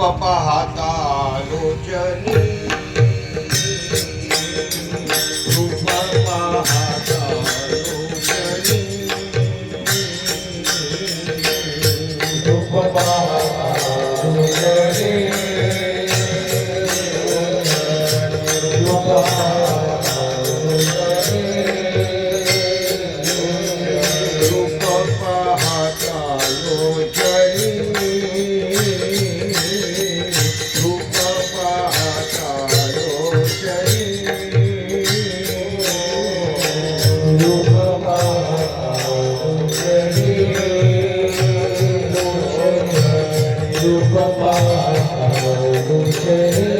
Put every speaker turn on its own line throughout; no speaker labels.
पाहता लोचनी रूप पाहता लोचनी रूप पाहता लोचनी रूप पाहता लोचनी रूप पाहता लोचनी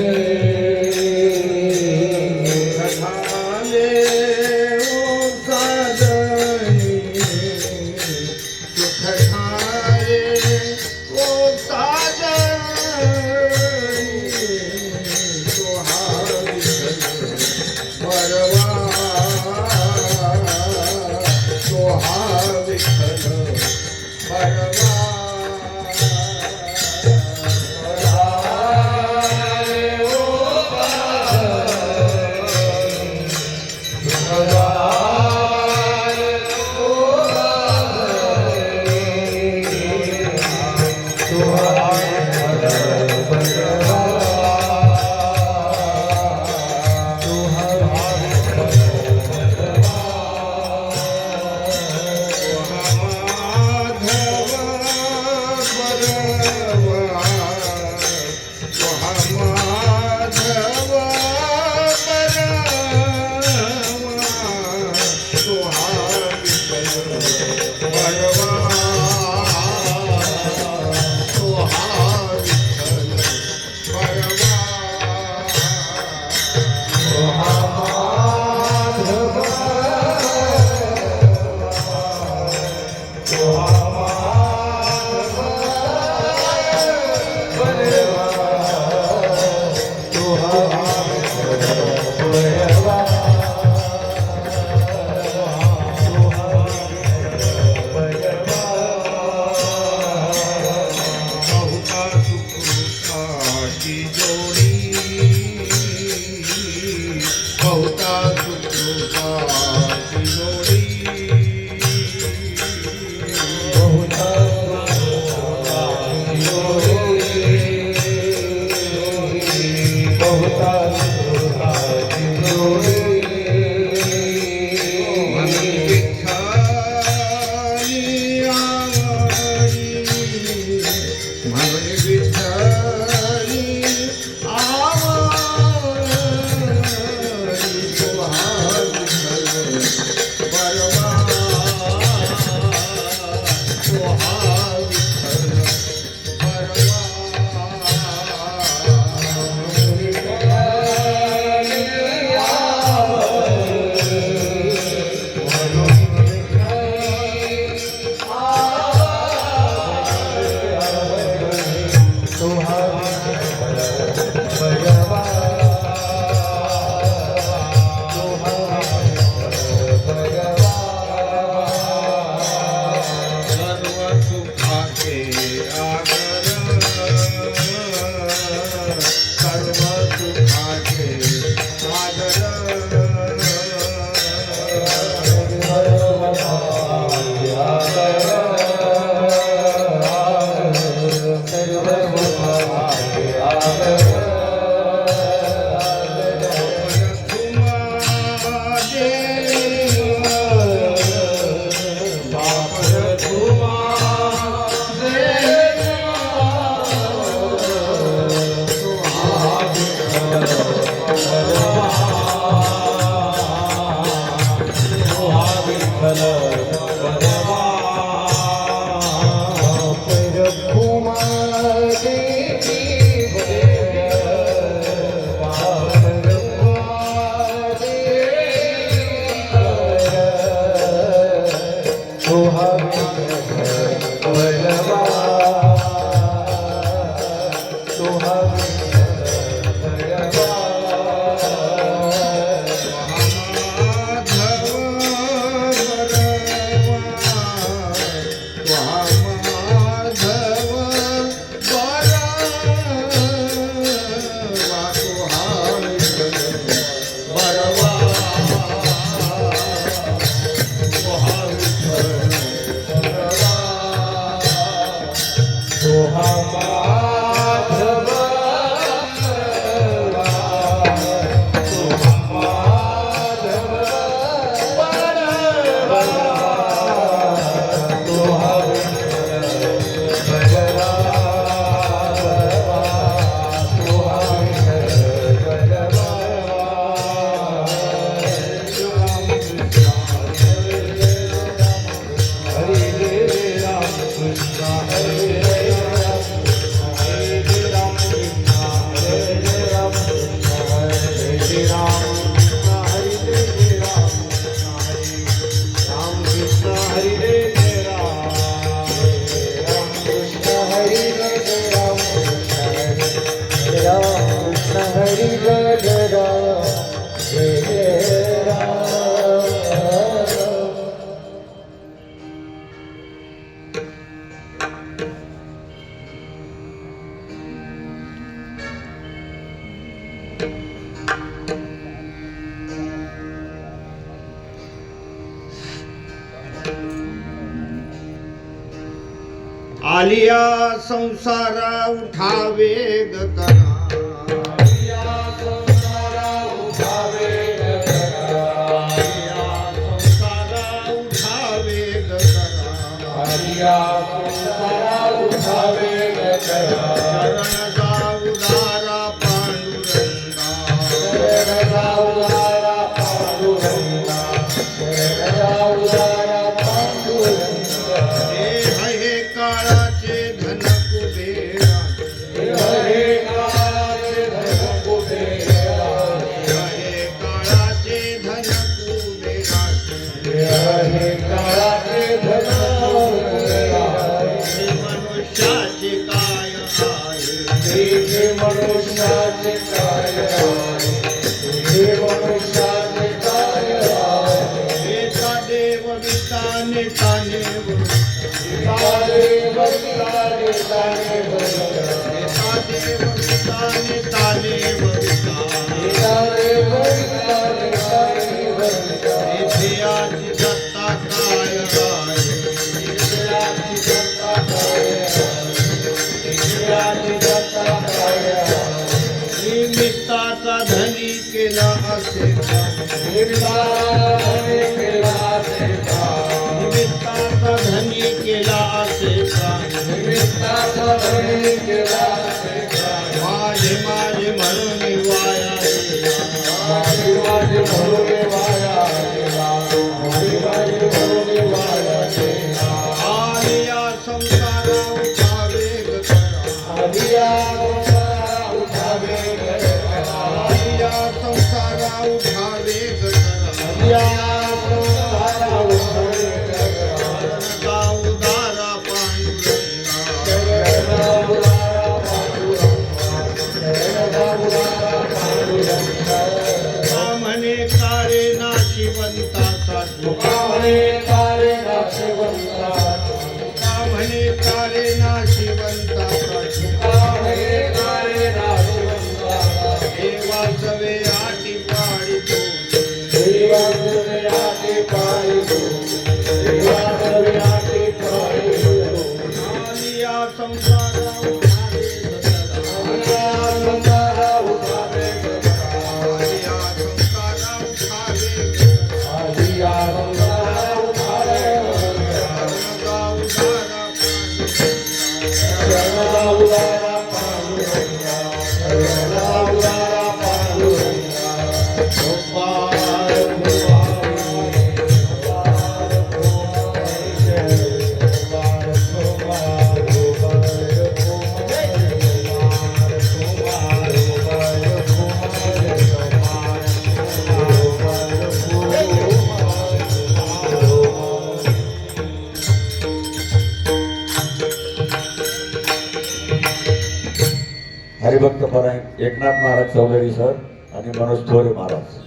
सोहा माधव सोहा माधव सोहा
आलिया संसारा उठावे ग करा
आलिया संसारा उठावे
आलिया संसारा उठावे ग करा
आलिया संसारा उठावे
शरण जा उदारा पांडुरंगा
शरण जा उदारा पांडुरंगा शरण जा उदारा पांडुरंगा
हे काळाचे धन कुबेरा
हे काळाचे धन कुबेरा
हे काळाचे धन कुबेरा
हे काळाचे धन कुबेरा
मनुष्याचे काय आहे
तुझे मनुष्याचे काय आहे तुझे मनुष्याचे काय आहे
एका देव विताने ताने
तारे बलिदाने तारे बलिदाने
एका देव विताने ताने
तारे बलिदाने तारे बलिदाने
येथे आजी दत्ता काय आहे
इतिहासी दत्ता काय इतिहासी दत्ता काय
निमित्ताचा धनी केला असे
निर्धाराने केला सेवा
निमित्ताचा धनी केला असे
निमित्ताचा धनी केला सेवा
माझे माझे म्हणून वाया गेला.
माझी माझी म्हणून वाया गेला माझी माझी म्हणून वाया गेला
आणि या संसारा उठावे ग करा
आलिया संसारा उठावे
आणि या संसारा उठावे ग करा
आलिया संसारा उठावे
का उदारा पांडुरंगा
शरणा उदारा पांडुरंगा शरणा उदारा पांडुरंगा
का म्हणे काळे नाशिवंतासाठी
तुकामणे कारे नाशिवंता
का म्हणे काळे नाशिवंतासाठी
तुकामणे कारे नाशिवंता
देवा सवे आटी पाडितो
देवासवे आटे पाळितो देवासवे आटे पाळितो
आणि या संसारा उठावे ग करा
आलिया संसारा उठावे
आणि या संसारा उठावे ग करा
आलिया संसारा उठावे
का उदारा
शरणा उदारा पांडुरंगा शरणा उदारा पांडुरंगा गोपाळ हरिभक्त परायण एकनाथ महाराज चौधरी सर आणि मनोज थोरे महाराज.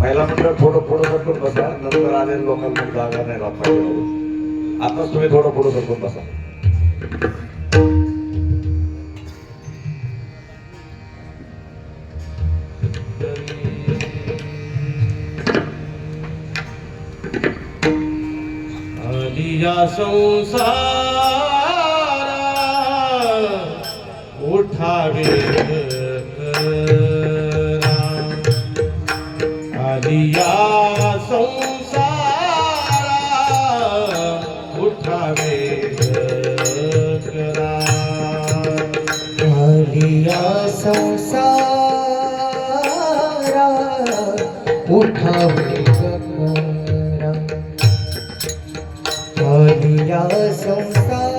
महिला मंडळ थोडं पुढं सरकून बसा, नंतर आलेल्या लोकांना जागा नाही राहत पाहिजे. आताच तुम्ही थोडं पुढं सरकून बसा.
आलिया संसार उठावे करा. आलिया संसार उठावे करा.
आलिया संसारा उठावे करा. आलिया संसारा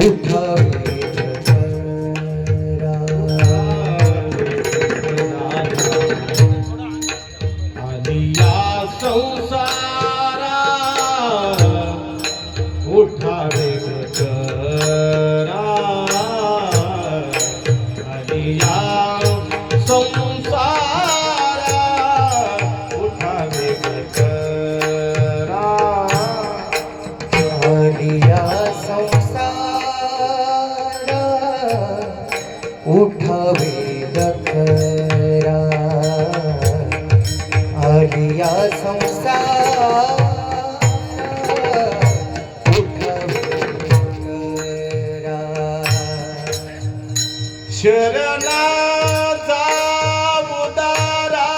उठावे करा.
आलिया संसारा उठावे करा. आलिया संसारा उठावे करा.
आलिया संसारा उठावे करा. आलिया संसार उठावे करा.
शरणाचा उदारा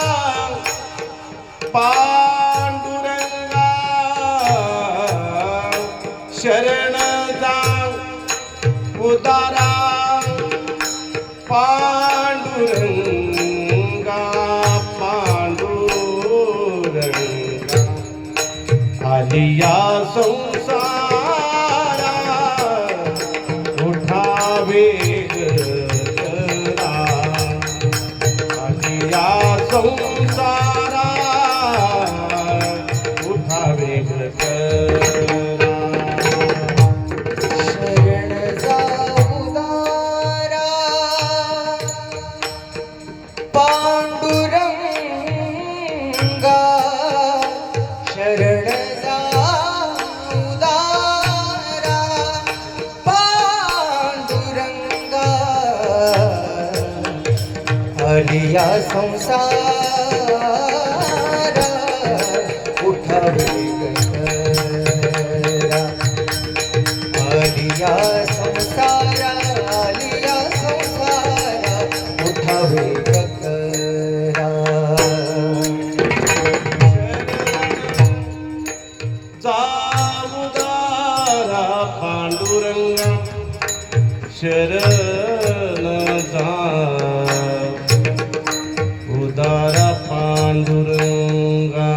पांडुरंगा. शरणचा उदारा पांडुरंगा. पांडुरंगा आलिया संसारा उठावे करा. आलिया संसारा उठावे करा.
शरणचा उदारा पांडुरंगा. शरणचा उदारा पांडुरंगा. आलिया संसारा उठावे करा. आलिया संसारा आलिया संसारा उठावे करा.
चामुदारा पांडुरंगा. शरण जा उदारा पांडुरंगा.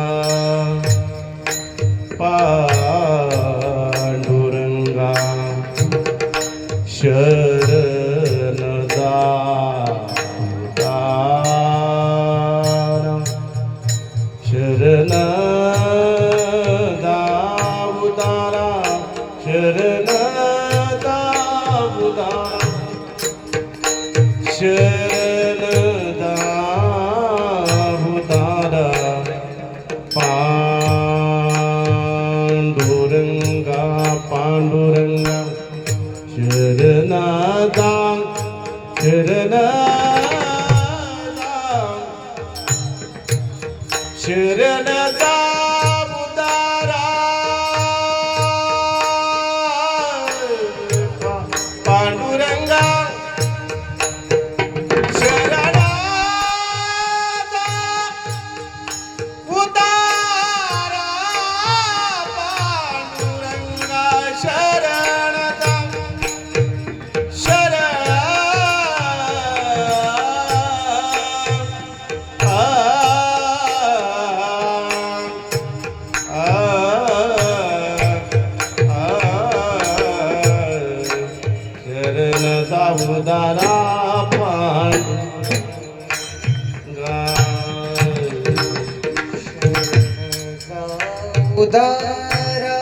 पांडुरंगा शरण जा उदारा. शरण जा उदारा. शरण जा उदारा. शरण जा उदारा. पांडुरंगा. पांडुरंगा शरण जा. शरण जा. शरण जा उदारा. पांडुरंगा शरण जा उदारा. पांडुरंगा शरण जा. शरण उदारा
उदारा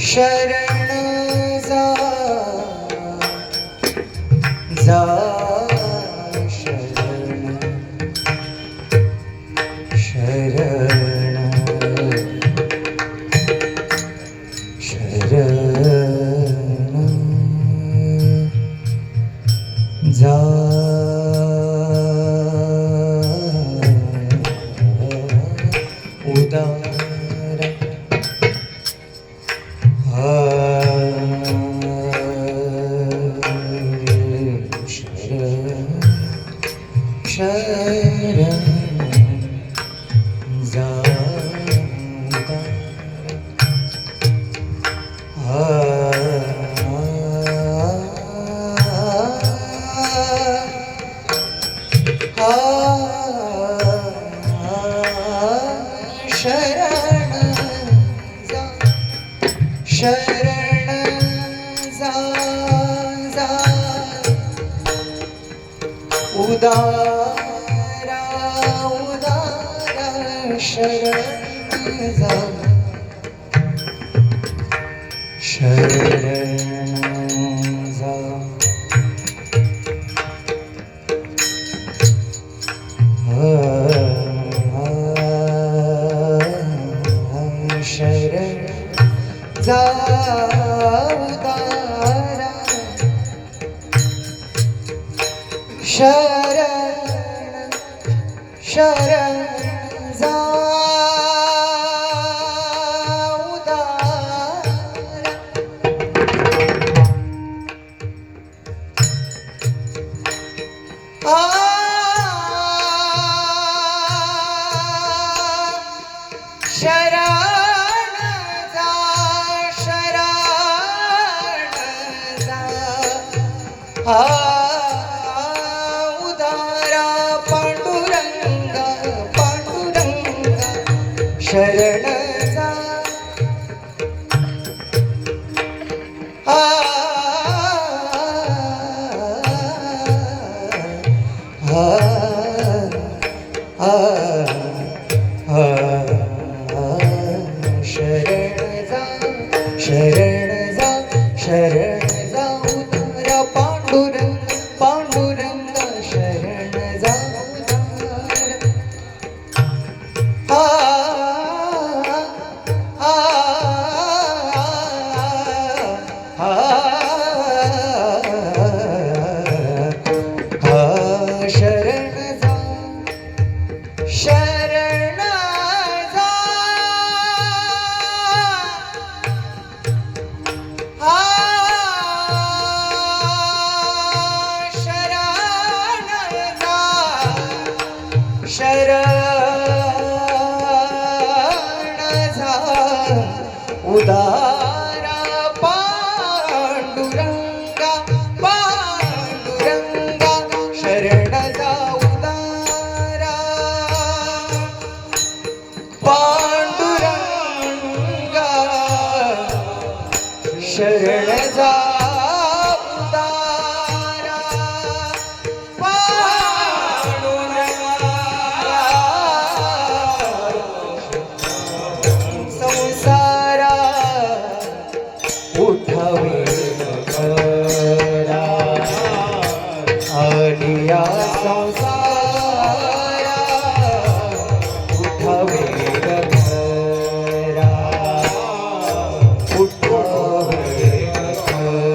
शरण जा जा शरण शरण शरण जा उदार शरण जा शरण जा शरण जा जा उदारा उदारा शरण जा शरण जा शरण जा उदारा शरण शरण जा शरण जा शरण जा उदारा पांडुरंगा पांडुरंगा शरण जा शरण जा शरण जा उदारा पांडुरंग पांडुरंग शरण जा शरण जा शरण जा शरण जा उदारा पांडुरंगा पांडुरंगा शरण जा उदारा पांडुरंगा शरण जा उठावे खरा आलिया संसारा उठावे खरा उठावे खरा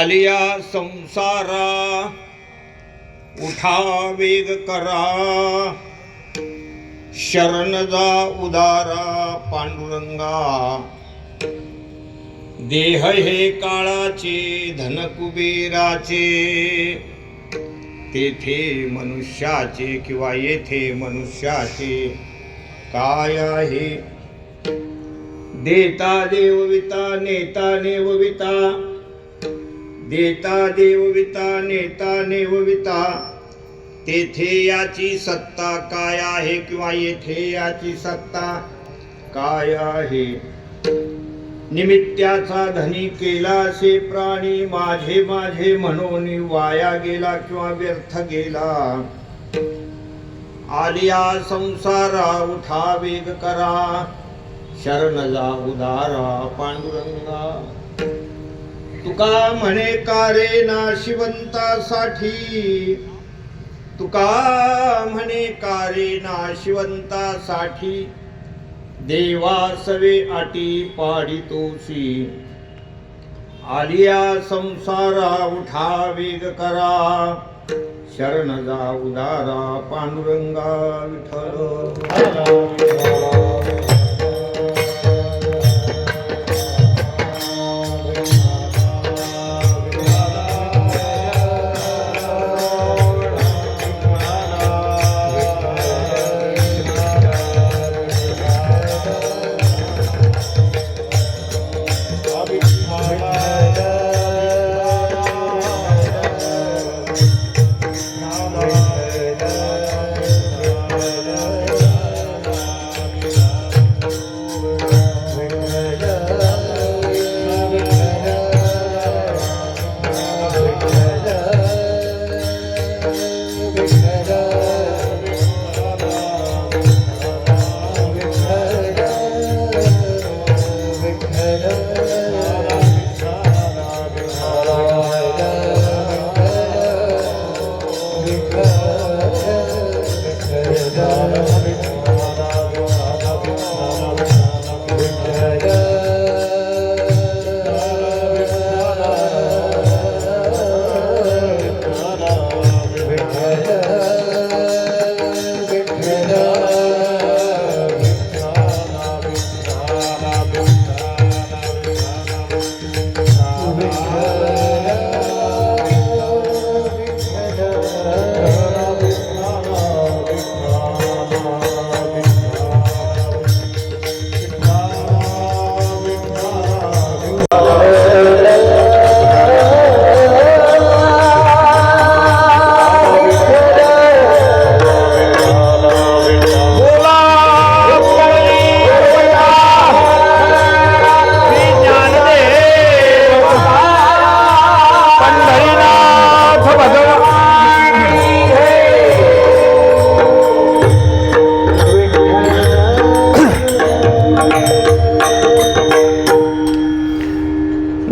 आलिया संसारा उठा वेग करा शरण जा उदारा पांडुरंगा देह हे काळाचे धन कुबेराचे तेथे मनुष्याचे किंवा येथे मनुष्याचे काय आहे देता देवविता नेता नेवविता देता देवविता नेता नेवविता तेथे याची सत्ता काय आहे किंवा येथे याची सत्ता काय आहे निमित्याचा धनी केला से प्राणी माझे माझे म्हणून वाया गेला किंवा व्यर्थ गेला आलिया संसारा उठा वेग करा शरण जा उदारा पांडुरंगा तुका म्हणे कारे नाशिवंतासाठी तुका म्हणे कारे नाशिवंतासाठी देवा सवे आटी पाडितोसी आलिया संसारा उठा वेग करा शरण जा उदारा पांडुरंगा विठ्ठल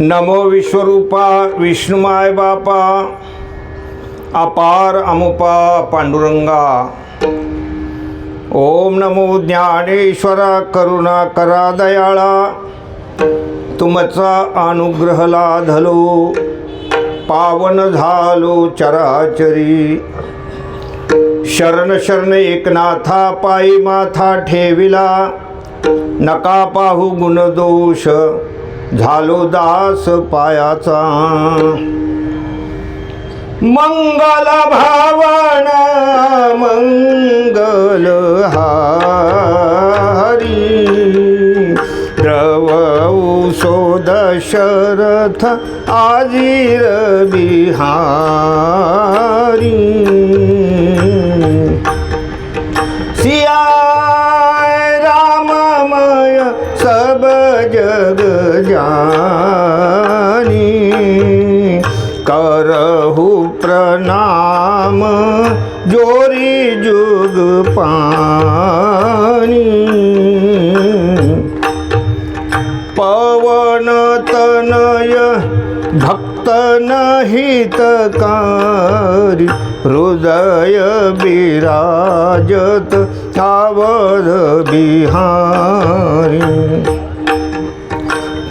नमो विश्वरूपा विष्णुमाय बापा अपार अमुपा पांडुरंगा ओम नमो ज्ञानेश्वरा करुणा करा दयाळा तुमचा अनुग्रह लाधलो पावन झालो चराचरी शरण शरण एकनाथा पायी माथा ठेविला नका पाहू गुणदोष झालो दास पायाचा मंगल भावना मंगल हारी द्रव औषध शरथ आजीर बिहारी सिया राममय सब जग जानी करहु प्रणाम जोरी जुग पानी पवन तनय भक्त हितकारी हृदय विराजत अवध बिहारी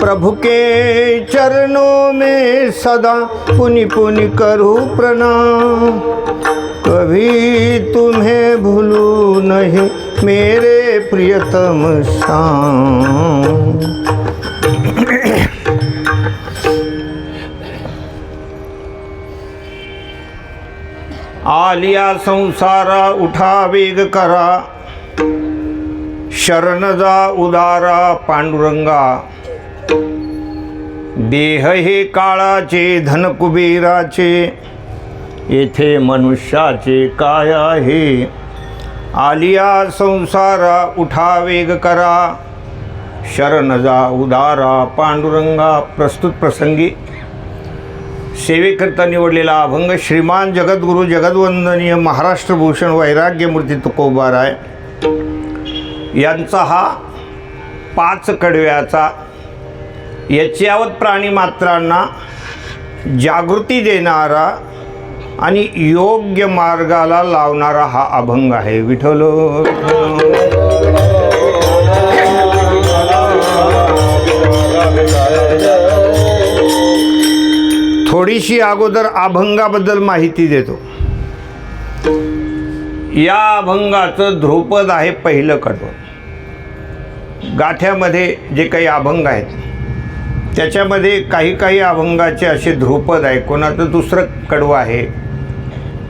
प्रभु के चरणों में सदा पुनि पुनि करूं प्रणाम। कभी तुम्हें भूलूं नहीं मेरे प्रियतम श्याम। आलिया संसारा उठा वेग करा, शरण जा उदारा पांडुरंगा। देह हे काळाचे धन कुबेराचे, येथे मनुष्याचे काय आहे। आलिया संसारा उठा वेग करा, शरण जा उदारा पांडुरंगा। प्रस्तुत प्रसंगी सेवेकरता निवडलेला अभंग श्रीमान जगद्गुरु जगद्वंदनीय महाराष्ट्रभूषण वैराग्यमूर्ती तुकोबाराय यांचा हा 5 कडव्याचा यच्यावत प्राणीमात्रांना जागृती देणारा आणि योग्य मार्गाला लावणारा हा अभंग आहे। विठ्ठल थोडीशी अगोदर अभंगाबद्दल माहिती देतो। या अभंगाचं ध्रुपद आहे पहिलं कडवं। गाथ्यामध्ये जे काही अभंग आहेत त्याच्यामध्ये काही अभंगाचे असे ध्रुपद आहे, कोणाचं दुसरं कडवं आहे,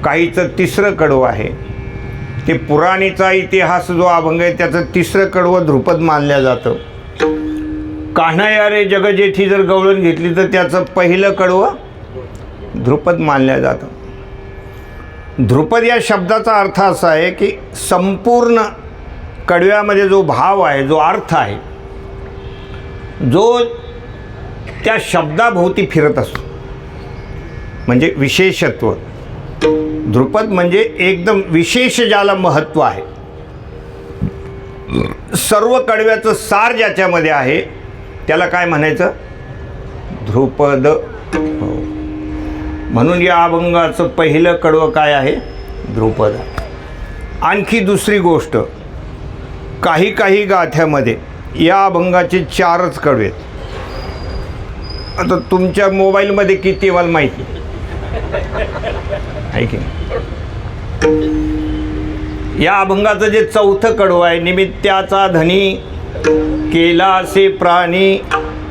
काहीचं तिसरं कडवं आहे। ते पुराणीचा इतिहास जो अभंग आहे त्याचं तिसरं कडवं ध्रुपद मानलं जातं। कान्हया रे जग जेठी जर गवळण घेतली तर त्याचं पहिलं कडवं ध्रुपद मानलं जातं। ध्रुपद या शब्दाचा अर्थ असा आहे की संपूर्ण कडव्यामध्ये जो भाव आहे, जो अर्थ आहे, जो त्या शब्दाभोवती फिरत असतो, म्हणजे विशेषत्व। ध्रुपद म्हणजे एकदम विशेष ज्याला महत्त्व आहे, सर्व कडव्याचं सार ज्याच्यामध्ये आहे त्याला काय म्हणायचं? ध्रुपद। म्हणून या अभंगाचं पहिलं कडवं काय आहे? ध्रुपद। आणखी दुसरी गोष्ट, काही गाथ्यामध्ये या अभंगाचे 4च कडवे आहेत। आता तुमच्या मोबाईलमध्ये किती मला माहिती आहे की नाही? या अभंगाचं जे 4थं कडवं आहे, निमित्याचा धनी केला से प्राणी,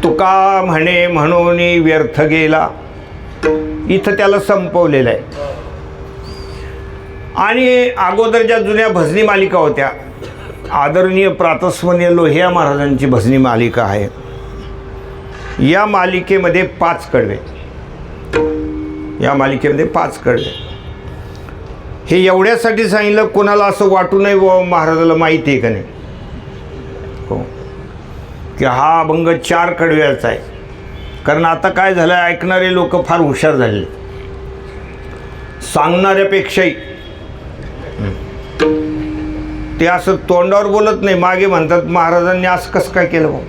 तुका म्हणे म्हणून व्यर्थ गेला, इथं त्याला संपवलेलं आहे। आणि अगोदर ज्या जुन्या भजनी मालिका होत्या, आदरणीय प्रातस्मरणीय लोहिया महाराजांची भजनी मालिका आहे, या मालिकेमध्ये 5 कडवे, या मालिकेमध्ये 5 कडवे। हे एवढ्यासाठी सांगितलं कोणाला असं वाटू नये व महाराजाला माहिती आहे का नाही, हो, की हा अभंग 4 कडव्याचा आहे। कारण आता काय झालं, ऐकणारे लोक फार हुशार झाले, सांगणाऱ्यापेक्षाही ते असं तोंडावर बोलत नाही, मागे म्हणतात महाराजांनी असं कसं काय केलं भाऊ।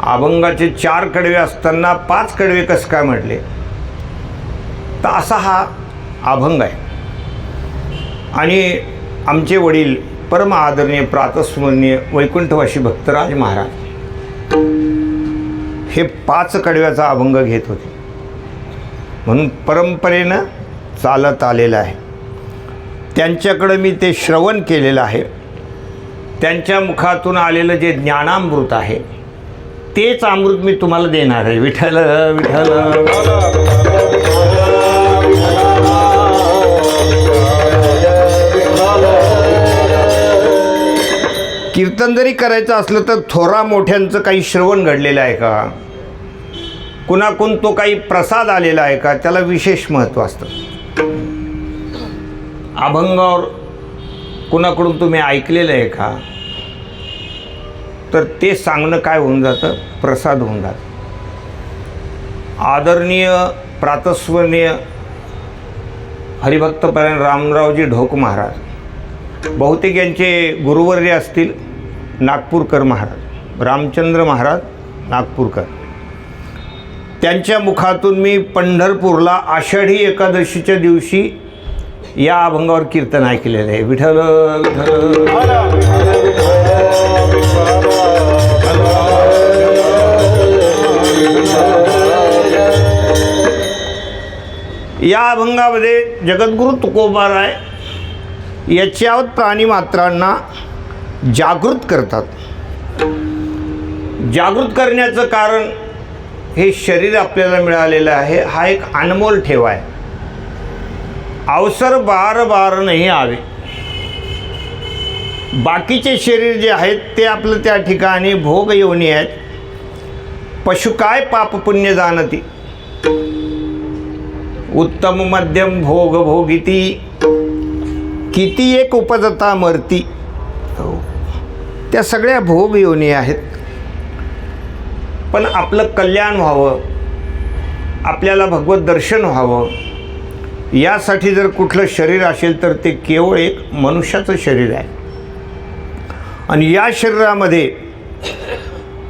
अभंगाचे 4 कडवे असताना 5 कडवे कसं काय म्हटले? तर असा हा अभंग आहे। आणि आमचे वडील परम आदरणीय प्रातस्मरणीय वैकुंठवासी भक्तराज महाराज हे 5 कडव्याचा अभंग घेत होते, म्हणून परंपरेनं चालत आलेलं आहे। त्यांच्याकडं मी ते श्रवण केलेलं आहे। त्यांच्या मुखातून आलेलं जे ज्ञानामृत आहे तेच अमृत मी तुम्हाला देणार आहे। विठ्ठल विठ्ठल। कीर्तन जरी करायचं असलं तर थोरा मोठ्यांचं काही श्रवण घडलेलं आहे का, कुणाकून तो काही प्रसाद आलेला आहे का, त्याला विशेष महत्त्व असतं। अभंगावर कुणाकडून तुम्ही ऐकलेलं आहे का, तर ते सांगणं काय होऊन जातं? प्रसाद होऊन जातं। आदरणीय प्रातस्मरणीय हरिभक्तपरायण रामरावजी ढोक महाराज, बहुतेक यांचे गुरुवर्य असतील नागपूरकर महाराज, रामचंद्र महाराज नागपूरकर। त्यांच्या मुखातून मी पंढरपूरला आषाढी एकादशीच्या दिवशी या अभंगावर कीर्तन ऐकलेलं आहे। विठ्ठल विठ्ठल। या अभंगामध्ये जगद्गुरु तुकोबाराय याच्यावर प्राणीमात्रांना जागृत करतात. जागृत करण्याचं कारण हे शरीर आपल्याला मिळालेलं आहे, हा एक अनमोल ठेवा आहे. अवसर बार बार नाही आवे. बाकीचे शरीर जे आहेत ते आपलं त्या ठिकाणी भोग योनी आहेत. पशु काय पाप पुण्य जाणती, उत्तम मध्यम भोग भोगिती, किती एक उपजता मरती. त्या सगळ्या भोग योनी आहेत. पण आपलं कल्याण व्हावं, आपल्याला भगवत दर्शन व्हावं, यासाठी जर कुठलं शरीर असेल तर ते केवळ एक मनुष्याचं शरीर आहे. आणि या शरीरामध्ये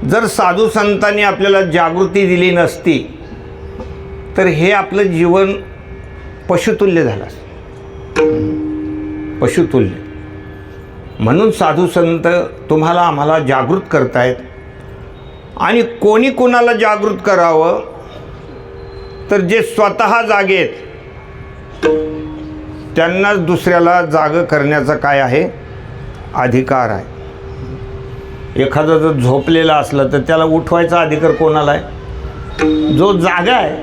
जर साधू संतांनी आपल्याला जागृती दिली नसती तर हे आपलं जीवन पशुतुल्य झालं असतं. पशुतुल्य. म्हणून साधू संत तुम्हाला आम्हाला जागृत करतायत. आणि कोणी कोणाला जागृत करावं तर जे स्वतः जागेत त्यांनाच दुसऱ्याला जाग करण्याचा काय आहे, अधिकार आहे. एखादा जर झोपलेला असलं तर त्याला उठवायचा अधिकार कोणाला आहे, जो जागा आहे.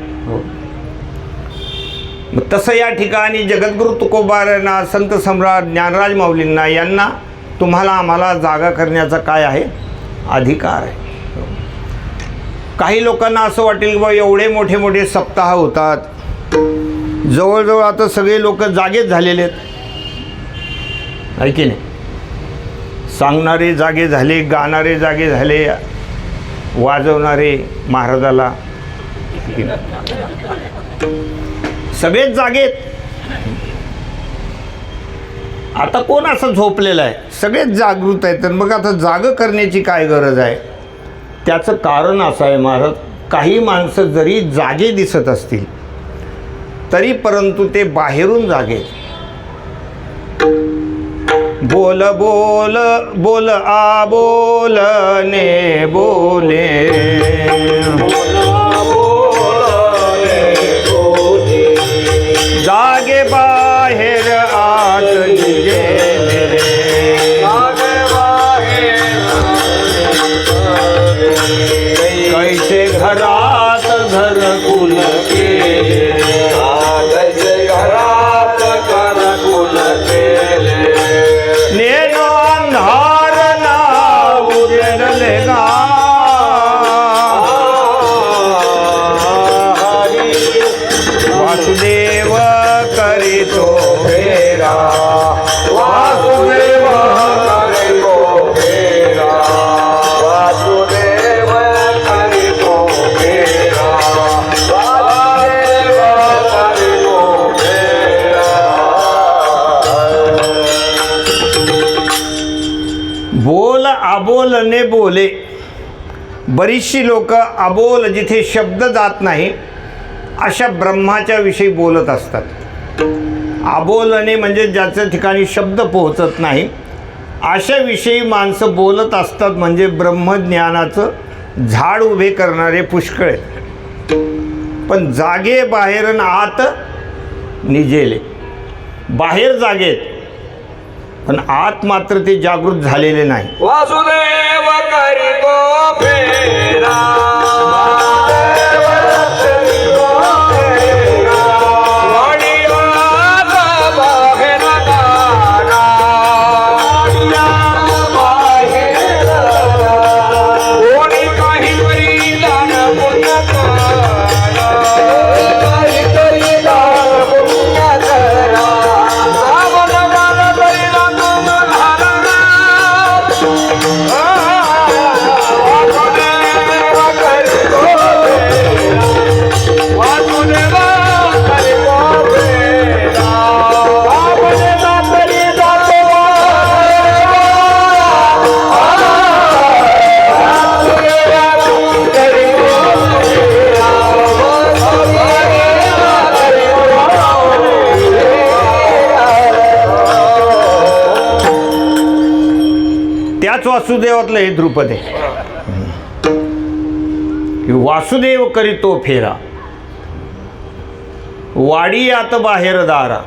मग तसं या ठिकाणी जगद्गुरु तुकोबारायांना, संत सम्राट ज्ञानराज माऊलींना यांना तुम्हाला आम्हाला जागा करण्याचा काय आहे, अधिकार आहे. काही लोकांना असं वाटेल की बा एवढे मोठे मोठे सप्ताह होतात, जवळजवळ आता सगळे लोक जागेच झालेले आहेत, आहे की नाही. सांगणारे जागे झाले, गाणारे जागे झाले, वाजवणारे महाराजाला, सगळेच जागेत. आता कोण असं झोपलेलं आहे, सगळेच जागृत आहेत. तर मग आता जाग करण्याची काय गरज आहे. त्याचं कारण असं आहे महाराज, काही माणसं जरी जागे दिसत असतील तरी परंतु ते बाहेरून जागे. बोल बोल बोल आ बोलने बोले, जागे बाहेर आत गेले, कैसे घरात घरकुल केले, नेनो अंधार ना उजडले गा. वासुदेव करीतो फेरा, वासुदेव करीतो फेरा, वासुदेव करीतो फेरा, वासुदेव करीतो फेरा. बोल आबोलने बोले. बरीचशी लोक आबोल, जिथे शब्द जात नाही अशा ब्रह्माच्या विषयी बोलत असतात. आबोलने म्हणजे ज्याच्या ठिकाणी शब्द पोहोचत नाही अशा विषयी माणसं बोलत असतात. म्हणजे ब्रह्मज्ञानाचं झाड उभे करणारे पुष्कळ आहेत. पण जागे बाहेर न आत निजेले. बाहेर जागेत पण आत मात्र ते जागृत झालेले नाही.
वासुदेव करीतो फेरा, त्याच वासुदेवातलं हे ध्रुपद आहे.
वासुदेव करीतो फेरा, वाडी आत बाहेर दारा.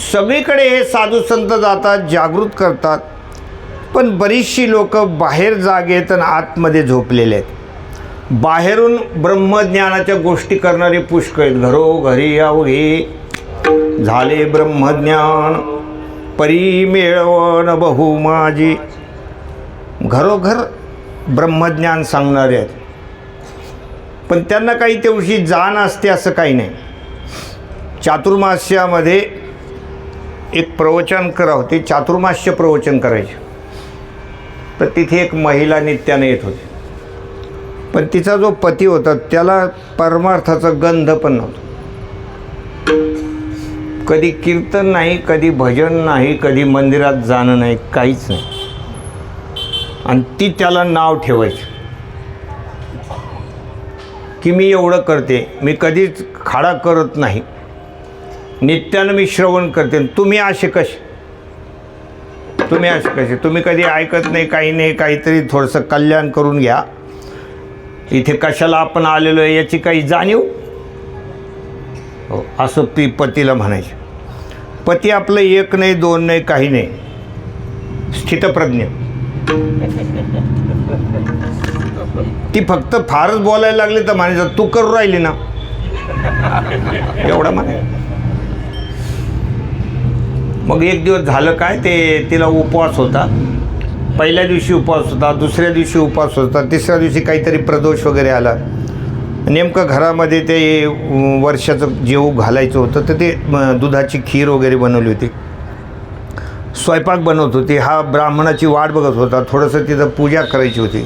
सगळीकडे हे साधू संत जातात, जागृत करतात, पण बरीचशी लोक बाहेर जागेत आणि आतमध्ये झोपलेले आहेत. बाहेरून ब्रह्मज्ञानाच्या गोष्टी करणारे पुष्कळ आहेत. घरोघरी अवघे झाले ब्रह्मज्ञान, परी मिळवण बहु माझी. घरोघर ब्रह्मज्ञान सांगणारे आहेत, पण त्यांना काही तेवढी जाण असते असं काही नाही. चातुर्मास्यामध्ये एक प्रवचनकर होते, चातुर्मास्य प्रवचन करायचे. तर तिथे एक महिला नित्याने येत होती, पण तिचा जो पती होता त्याला परमार्थाचा गंध पण नव्हता. कधी कीर्तन नाही, कधी भजन नाही, कधी मंदिरात जाणं नाही, काहीच नाही. आणि ती त्याला नाव ठेवायची की मी एवढं करते, मी कधीच खाडा करत नाही, नित्यानं मी श्रवण करते. तुम्ही असे कसे, तुम्ही असे कसे, तुम्ही कधी ऐकत नाही, काही नाही, काहीतरी थोडंसं कल्याण करून घ्या. इथे कशाला आपण आलेलो आहे याची काही जाणीव हो, असं ती पतीला म्हणायचे. पती आपलं एक नाही, दोन नाही, काही नाही, स्थितप्रज्ञ. ती फक्त फारच बोलायला लागली तर म्हणायचं तू करू राहिली ना, एवढं म्हणाय. मग एक दिवस झालं काय, ते तिला उपवास होता. पहिल्या दिवशी उपवास होता, दुसऱ्या दिवशी उपवास होता, तिसऱ्या दिवशी काहीतरी प्रदोष वगैरे आला. नेमकं घरामध्ये ते वर्षाचं जेवू घालायचं होतं, तर ते दुधाची खीर वगैरे बनवली होती, स्वयंपाक बनवत होती. हा ब्राह्मणाची वाट बघत होता, थोडंसं तिथं पूजा करायची होती.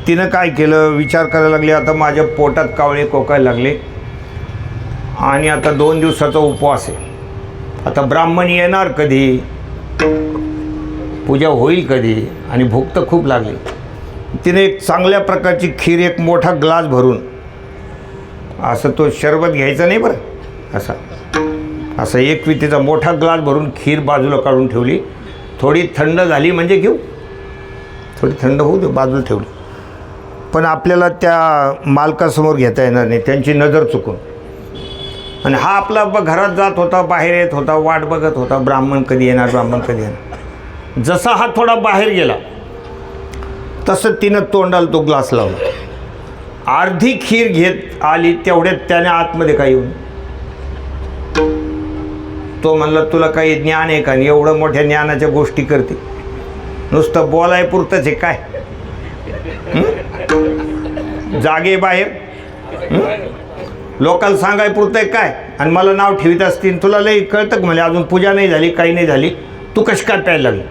तिनं काय केलं, विचार करायला लागले, आता माझ्या पोटात कावळे कोकायला लागले आणि आता 2 दिवसाचा उपवास आहे, आता ब्राह्मण येणार कधी, पूजा होईल कधी, आणि भूक तर खूप लागली. तिने एक चांगल्या प्रकारची खीर, एक मोठा ग्लास भरून, असं तो शरबत घ्यायचा नाही बरं, असा एक वितीचा मोठा ग्लास भरून खीर बाजूला काढून ठेवली. थोडी थंड झाली म्हणजे घेऊ, थोडी थंड होऊ दे, बाजूला ठेवली. पण आपल्याला त्या मालकासमोर घेता येणार नाही, त्यांची नजर चुकून. आणि हा आपला घरात जात होता, बाहेर येत होता, वाट बघत होता, ब्राह्मण कधी येणार, ब्राह्मण कधी येणार. जसा हा थोडा बाहेर गेला तसं तिनं तोंडाला तो ग्लास लावला. अर्धी खीर घेत आली, तेवढ्यात त्याने आतमध्ये काय येऊन तो म्हणला तुला काही ज्ञान आहे का, आणि एवढं मोठ्या ज्ञानाच्या गोष्टी करते, नुसतं बोलाय पुरतंच आहे काय, जागे बाहेर लोकांना सांगाय पुरतंय काय, आणि मला नाव ठेवीत असतील. तुला लई कळतं म्हणजे अजून पूजा नाही झाली, काही नाही झाली, तू कशी काय प्यायला लागली.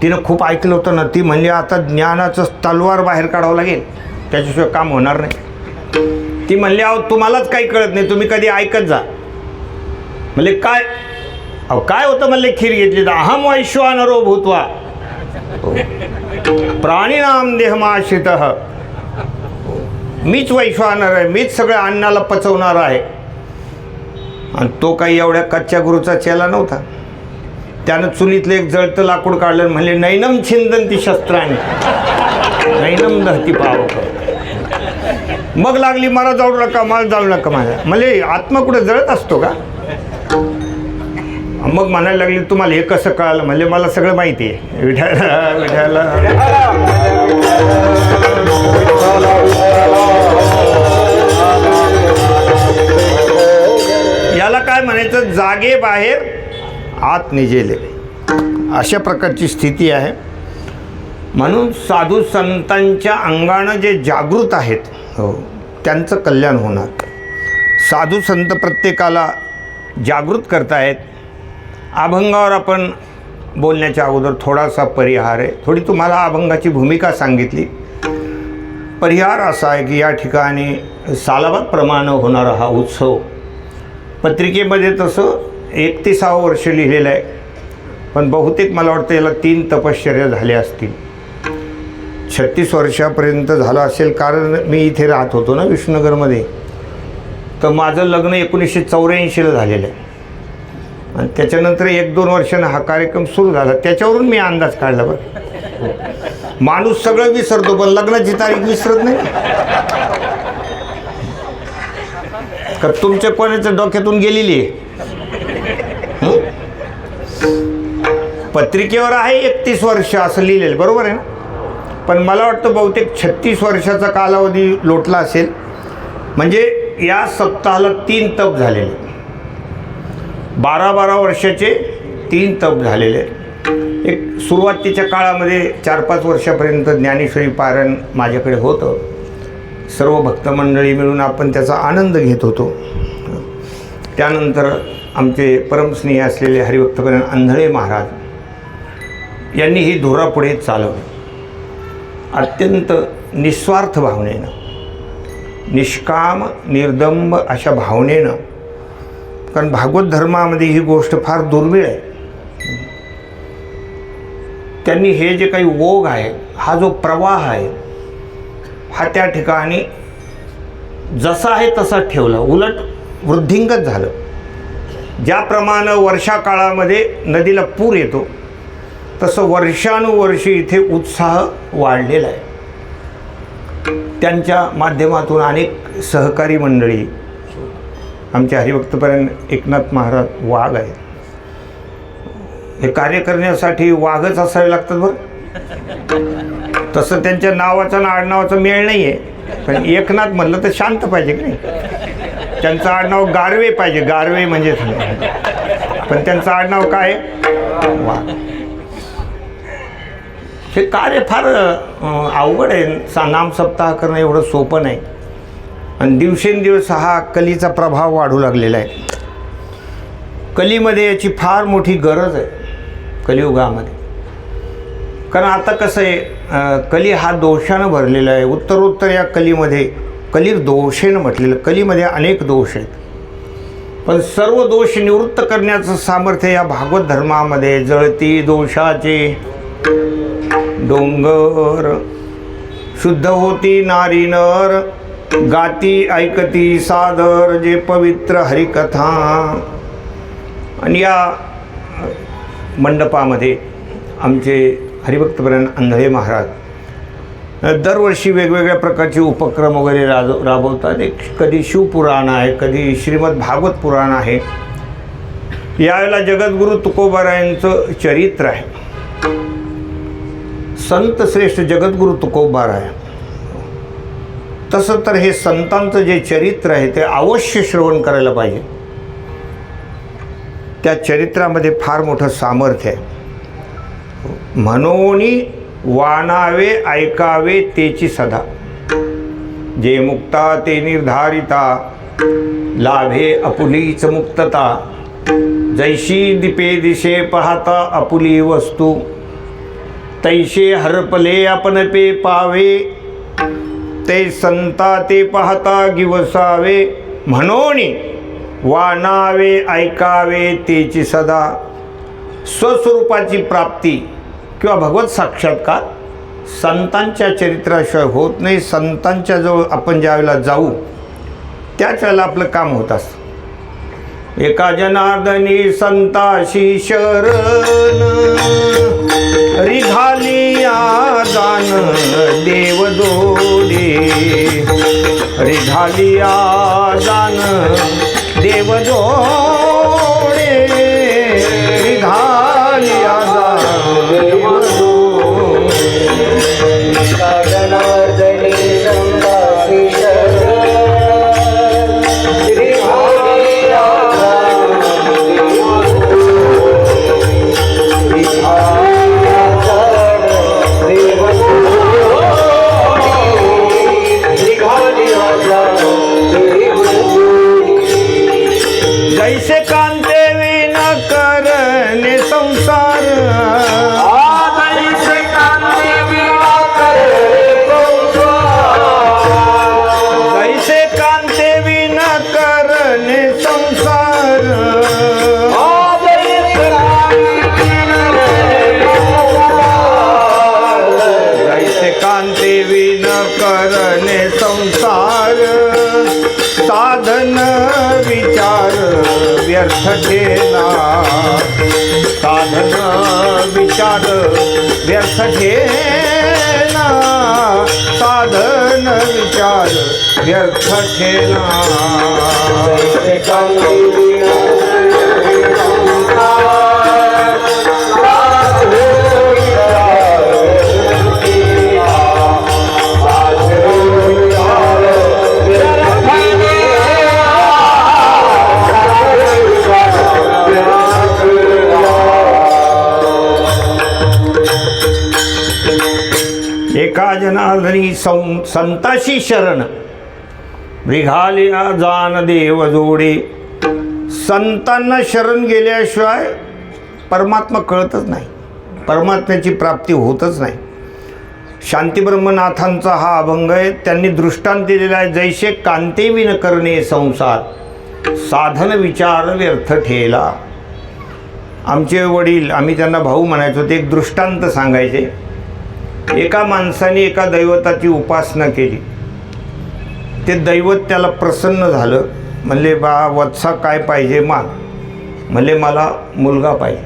तिनं खूप ऐकलं होतं ना. ती म्हणजे आता ज्ञानाचं तलवार बाहेर काढावं लागेल, त्याच्याशिवाय काम होणार नाही. ती म्हणली अहो तुम्हालाच काही कळत नाही, तुम्ही कधी ऐकत जा. म्हणले काय, अहो काय होतं म्हणले, खीर घेतली तर अहम वैश्वानरो भूत्वा प्राणीनाम देहमाश्रितः, मीच वैश्वानर आहे, मीच सगळ्या अन्नाला पचवणार आहे. आणि तो काही एवढ्या कच्च्या गुरूचा चेला नव्हता. त्यानं चुलीतलं एक जळतं लाकूड काढलं, म्हणले नैनम छिंदंती शस्त्रांनी नैनम दहती पावक. मग लागली मला जाऊ नका, मला जाऊ नका माझ्या. म्हणजे आत्मा कुठं जळत असतो का. मग म्हणायला लागली तुम्हाला हे कसं कळालं. म्हणजे मला सगळं माहिती आहे. विठाला विठाला याला काय म्हणायचं, जागे बाहेर आत निजेले, अशा प्रकारची स्थिती आहे. म्हणून साधू संतांच्या अंगानं जे जागृत आहेत हो त्यांचं कल्याण होणार. साधू संत प्रत्येकाला जागृत करतायत. अभंगावर आपण बोलण्याच्या अगोदर थोडासा परिहार आहे. थोडी तुम्हाला अभंगाची भूमिका सांगितली. परिहार असा आहे की या ठिकाणी सालाबादप्रमाणे होणारा हा उत्सव, पत्रिकेमध्ये तसं 31वं वर्ष लिहिलेलं आहे, पण बहुतेक मला वाटतं याला 3 तपश्चर्या झाल्या असतील. 36 वर्षापर्यंत झालं असेल, कारण मी इथे राहत होतो ना विष्णुनगरमध्ये. तर माझं लग्न 1984ला झालेलं आहे, आणि त्याच्यानंतर 1-2 वर्षानं हा कार्यक्रम सुरू झाला. त्याच्यावरून मी अंदाज काढला बरं. माणूस सगळं विसरतो पण लग्नाची तारीख विसरत नाही का? तुमच्या कोणाच्या डोक्यातून गेलेली आहे? पत्रिकेवर आहे 31 वर्ष असं लिहिलेलं, बरोबर आहे ना? पण मला वाटतं बहुतेक 36 वर्षाचा कालावधी लोटला असेल. म्हणजे या सप्ताहाला 3 तप झालेले, 12-12 वर्षाचे 3 तप झालेले. एक सुरुवातीच्या काळामध्ये 4-5 वर्षापर्यंत ज्ञानेश्वरी पारायण माझ्याकडे होतं. सर्व भक्तमंडळी मिळून आपण त्याचा आनंद घेत होतो. त्यानंतर आमचे परमस्नेही असलेले हरिभक्तपरायण आंधळे महाराज यांनी ही धुरा पुढे चालवली. अत्यंत निस्वार्थ भावनेनं, निष्काम निर्दंब अशा भावनेनं. कारण भागवत धर्मामध्ये ही गोष्ट फार दुर्मिळ आहे. त्यांनी हे जे काही ओघ आहे, हा जो प्रवाह आहे, हा त्या ठिकाणी जसा आहे तसा ठेवला, उलट वृद्धिंगत झालं. ज्याप्रमाणे वर्षाकाळामध्ये नदीला पूर येतो तसं वर्षानुवर्षी इथे उत्साह वाढलेला आहे. त्यांच्या माध्यमातून अनेक सहकारी मंडळी, आमचे हरिभक्तपरायण एकनाथ महाराज वाघ आहेत. हे कार्य करण्यासाठी वाघच असावे लागतात बरं. तसं त्यांच्या नावाचा आणि आडनावाचा मेळ नाही आहे, पण एकनाथ म्हणलं तर शांत पाहिजे की नाही. त्यांचं आडनाव गारवे पाहिजे, गारवे म्हणजे पण त्यांचं आडनाव काय? वाघ. हे कार्य फार अवघड आहे. नाम सप्ताह करणं एवढं सोपं नाही. आणि दिवसेंदिवस हा कलीचा प्रभाव वाढू लागलेला आहे. कलीमध्ये याची फार मोठी गरज आहे कलियुगामध्ये. कारण आता कसं आहे, कली हा दोषानं भरलेला आहे. उत्तरोत्तर या कलीमध्ये, कलीर दोषेनं म्हटलेलं, कलीमध्ये अनेक दोष आहेत. पण सर्व दोष निवृत्त करण्याचं सामर्थ्य या भागवत धर्मामध्ये. जळती दोषाचे डोंगर, शुद्ध होती नारी नर, गाती ऐकती सादर जे पवित्र हरिकथा. आणि या मंडपामध्ये आमचे हरिभक्तपरायण आंधळे महाराज दरवर्षी वेगवेगळ्या प्रकारचे उपक्रम वगैरे राबवतात. एक कधी शिवपुराण आहे, कधी श्रीमद भागवत पुराण आहे. यावेळेला जगद्गुरू तुकोबारायांचं चरित्र आहे. संत श्रेष्ठ जगद्गुरू तुकोबार आहे. तसं तर हे संतांचं जे चरित्र आहे ते अवश्य श्रवण करायला पाहिजे. त्या चरित्रामध्ये फार मोठं सामर्थ्य आहे. म्हणून वाणावे ऐकावे तेची सदा, जे मुक्ता ते निर्धारिता, लाभे आपुलीच मुक्तता. जैशी दीपे दिशे पाहता आपुली वस्तू, तैसे हरपले आपण पे पावे. ते संता ते पाहता गिवसावे, म्हणून वाणावे ऐकावे तेची सदा. स्वस्वरूपाची प्राप्ती किंवा भगवत साक्षात्कार संतांच्या चरित्राशिवाय होत नाही. संतांच्या जवळ आपण ज्यावेळेला जाऊ त्याच वेळेला आपलं काम होत असतं. एका जनार्दनी संताशी शरण, रिघालिया जान देव जोडे. रिघालिया जान देव जोडे, रिघालिया जान देव जोडे.
जनार्दनी संताशी शरण, रिघालिया
जैसे कांते विन करणे संसार,
जैसे कांते विना करणे संसार.
जैसे कांते विन करणे संसार. जैसे कांते विन करणे संसार, साधन विचार व्यर्थ ठेना. साधन विचार व्यर्थ ठेना, साधन विचार व्यर्थ ठेना. एका जनार्दनी संताशी शरण मृगालिया जान देव जोडे. संतांना शरण गेल्याशिवाय परमात्मा कळतच नाही, परमात्म्याची प्राप्ती होतच नाही. शांतीब्रह्मनाथांचा हा अभंग आहे. त्यांनी दृष्टांत दिलेला आहे. जैसे कांते विन करणे संसार, साधन विचार व्यर्थ ठेला. आमचे वडील, आम्ही त्यांना भाऊ म्हणायचो, ते एक दृष्टांत सांगायचे. एका माणसाने एका दैवताची उपासना केली. ते दैवत त्याला प्रसन्न झालं. म्हणले, बा वत्सा काय पाहिजे माग. म्हणले, मला मुलगा पाहिजे.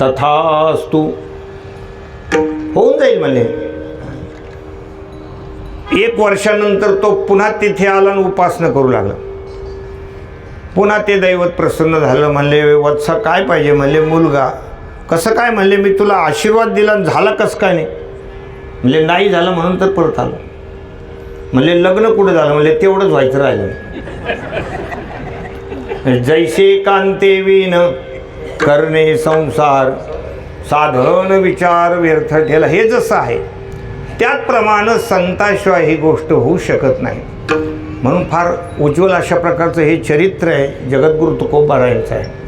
तथास्तु, होऊन जाईल म्हणले. 1 वर्षानंतर तो पुन्हा तिथे आला आणि उपासना करू लागला. पुन्हा ते दैवत प्रसन्न झालं. म्हणले, वत्सा काय पाहिजे. म्हणले, मुलगा. कसं काय. म्हणले, मी तुला आशीर्वाद दिला, झाला कसं काय नाही. म्हणले, नाही झालं म्हणून तर परत आलं. म्हणले, लग्न कुठं झालं. म्हणले, तेवढंच व्हायचं राहिलं. जैसे कांते विन करणे संसार, साधन विचार व्यर्थ ठेला. हे जसं आहे त्याचप्रमाणे संताशिवाय ही गोष्ट होऊ शकत नाही. म्हणून फार उज्ज्वल अशा प्रकारचं हे चरित्र आहे जगद्गुरु तुकोबारायांचं आहे.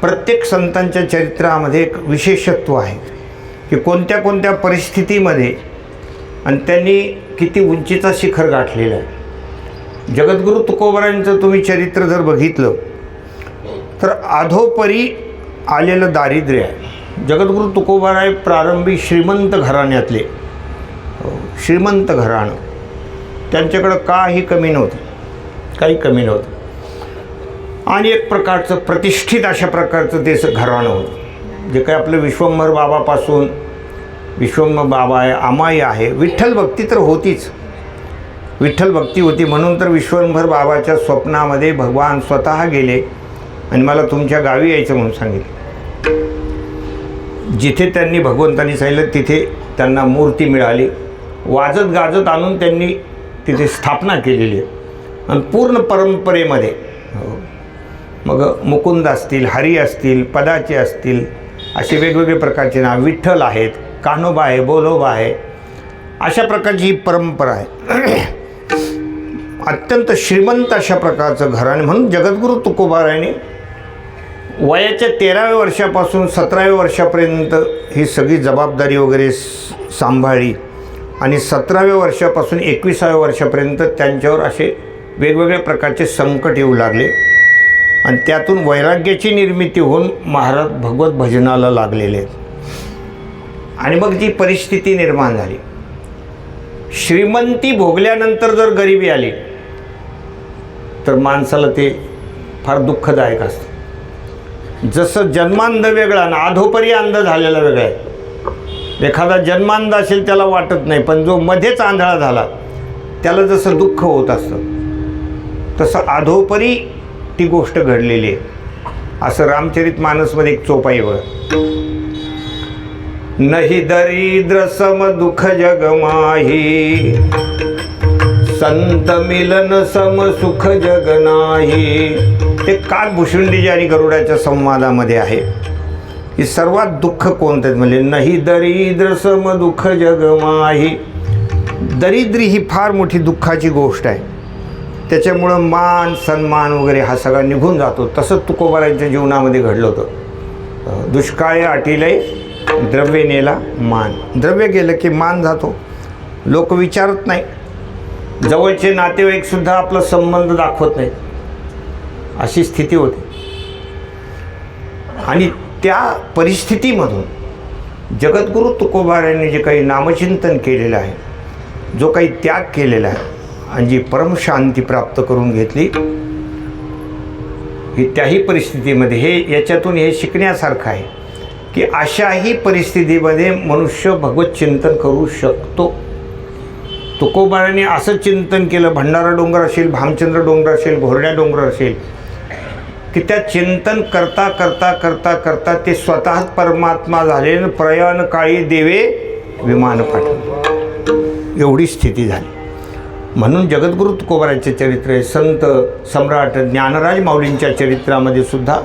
प्रत्येक संतांच्या चरित्रामध्ये एक विशेषत्व आहे की कोणत्या कोणत्या परिस्थितीमध्ये आणि त्यांनी किती उंचीचा शिखर गाठलेला आहे. जगद्गुरु तुकोबारायांचं तुम्ही चरित्र जर बघितलं तर अधोपरी आलेलं दारिद्र्य आहे. जगद्गुरु तुकोबाराय प्रारंभी श्रीमंत घराण्यातले, श्रीमंत घराणं. त्यांच्याकडं काही कमी नव्हतं, काही कमी नव्हतं. आणि एक प्रकारचं प्रतिष्ठित अशा प्रकारचं ते घराणं होतं. जे काही आपलं विश्वंभर बाबापासून, विश्वंभर बाबा आहे, आमाई आहे, विठ्ठल भक्ती तर होतीच. विठ्ठल भक्ती होती म्हणून तर विश्वंभर बाबाच्या स्वप्नामध्ये भगवान स्वतः गेले आणि मला तुमच्या गावी यायचं म्हणून सांगितलं. जिथे त्यांनी भगवंतांनी सांगितलं तिथे त्यांना मूर्ती मिळाली. वाजत गाजत आणून त्यांनी तिथे स्थापना केलेली आहे. आणि पूर्ण परंपरेमध्ये मग मुकुंद असतील, हरी असतील, पदाचे असतील, असे वेगवेगळे प्रकारचे नाव, विठ्ठल आहेत, कान्होबा आहे, बोलोबा आहे, अशा प्रकारची ही परंपरा आहे. अत्यंत श्रीमंत अशा प्रकारचं घराणे. म्हणून जगद्गुरु तुकोबारायांनी वयाच्या 13व्या वर्षापासून 17व्या वर्षापर्यंत ही सगळी जबाबदारी वगैरे सांभाळली आणि 17व्या वर्षापासून 21व्या वर्षापर्यंत त्यांच्यावर असे वेगवेगळ्या प्रकारचे संकट येऊ लागले आणि त्यातून वैराग्याची निर्मिती होऊन महाराज भगवत भजनाला लागलेले आहेत. आणि मग जी परिस्थिती निर्माण झाली, श्रीमंती भोगल्यानंतर जर गरिबी आली तर माणसाला ते फार दुःखदायक असतं. जसं जन्मांध वेगळा आणि अधोपरी अंध झालेला वेगळा आहे. एखादा जन्मांध असेल त्याला वाटत नाही, पण जो मध्येच आंधळा झाला त्याला जसं दुःख होत असतं तसं अधोपरी ती गोष्ट घडलेली आहे. असं रामचरित मानसमध्ये एक चोपाई बघा. नाही दरिद्र सम दुःख जग माही, संत मिलन सम सुख जग नाही. ते काकभूषुंडीजी आणि गरुडाच्या संवादामध्ये आहे की सर्वात दुःख कोणतं म्हणजे नाही दरिद्र सम दुःख जग माही. दरिद्री ही फार मोठी दुःखाची गोष्ट आहे. त्याच्यामुळं मान सन्मान वगैरे हा सगळा निघून जातो. तसंच तुकोबारायांच्या जीवनामध्ये घडलं होतं. दुष्काळे आटिले द्रव्य नेला मान. द्रव्य गेलं की मान जातो, लोक विचारत नाही, जवळचे नातेवाईकसुद्धा आपला संबंध दाखवत नाही, अशी स्थिती होती. आणि त्या परिस्थितीमधून जगद्गुरु तुकोबारायांनी जे काही नामचिंतन केलेलं आहे, जो काही त्याग केलेला आहे आणि जी परमशांती प्राप्त करून घेतली, की त्याही परिस्थितीमध्ये याच्यातून हे शिकण्यासारखं आहे की अशाही परिस्थितीमध्ये मनुष्य भगवत चिंतन करू शकतो. तुकोबाराने असं चिंतन केलं, भंडारा डोंगर असेल, भामचंद्र डोंगर असेल, घोरड्या डोंगर असेल, की त्या चिंतन करता करता करता करता ते स्वतःच परमात्मा झाले. प्रयाण काळी देवे विमान पाठवले, एवढी स्थिती झाली. म्हणून जगद्गुरु तुकोबाराचे चरित्र आहे. संत सम्राट ज्ञानराज माऊलींच्या चरित्रामध्ये सुद्धा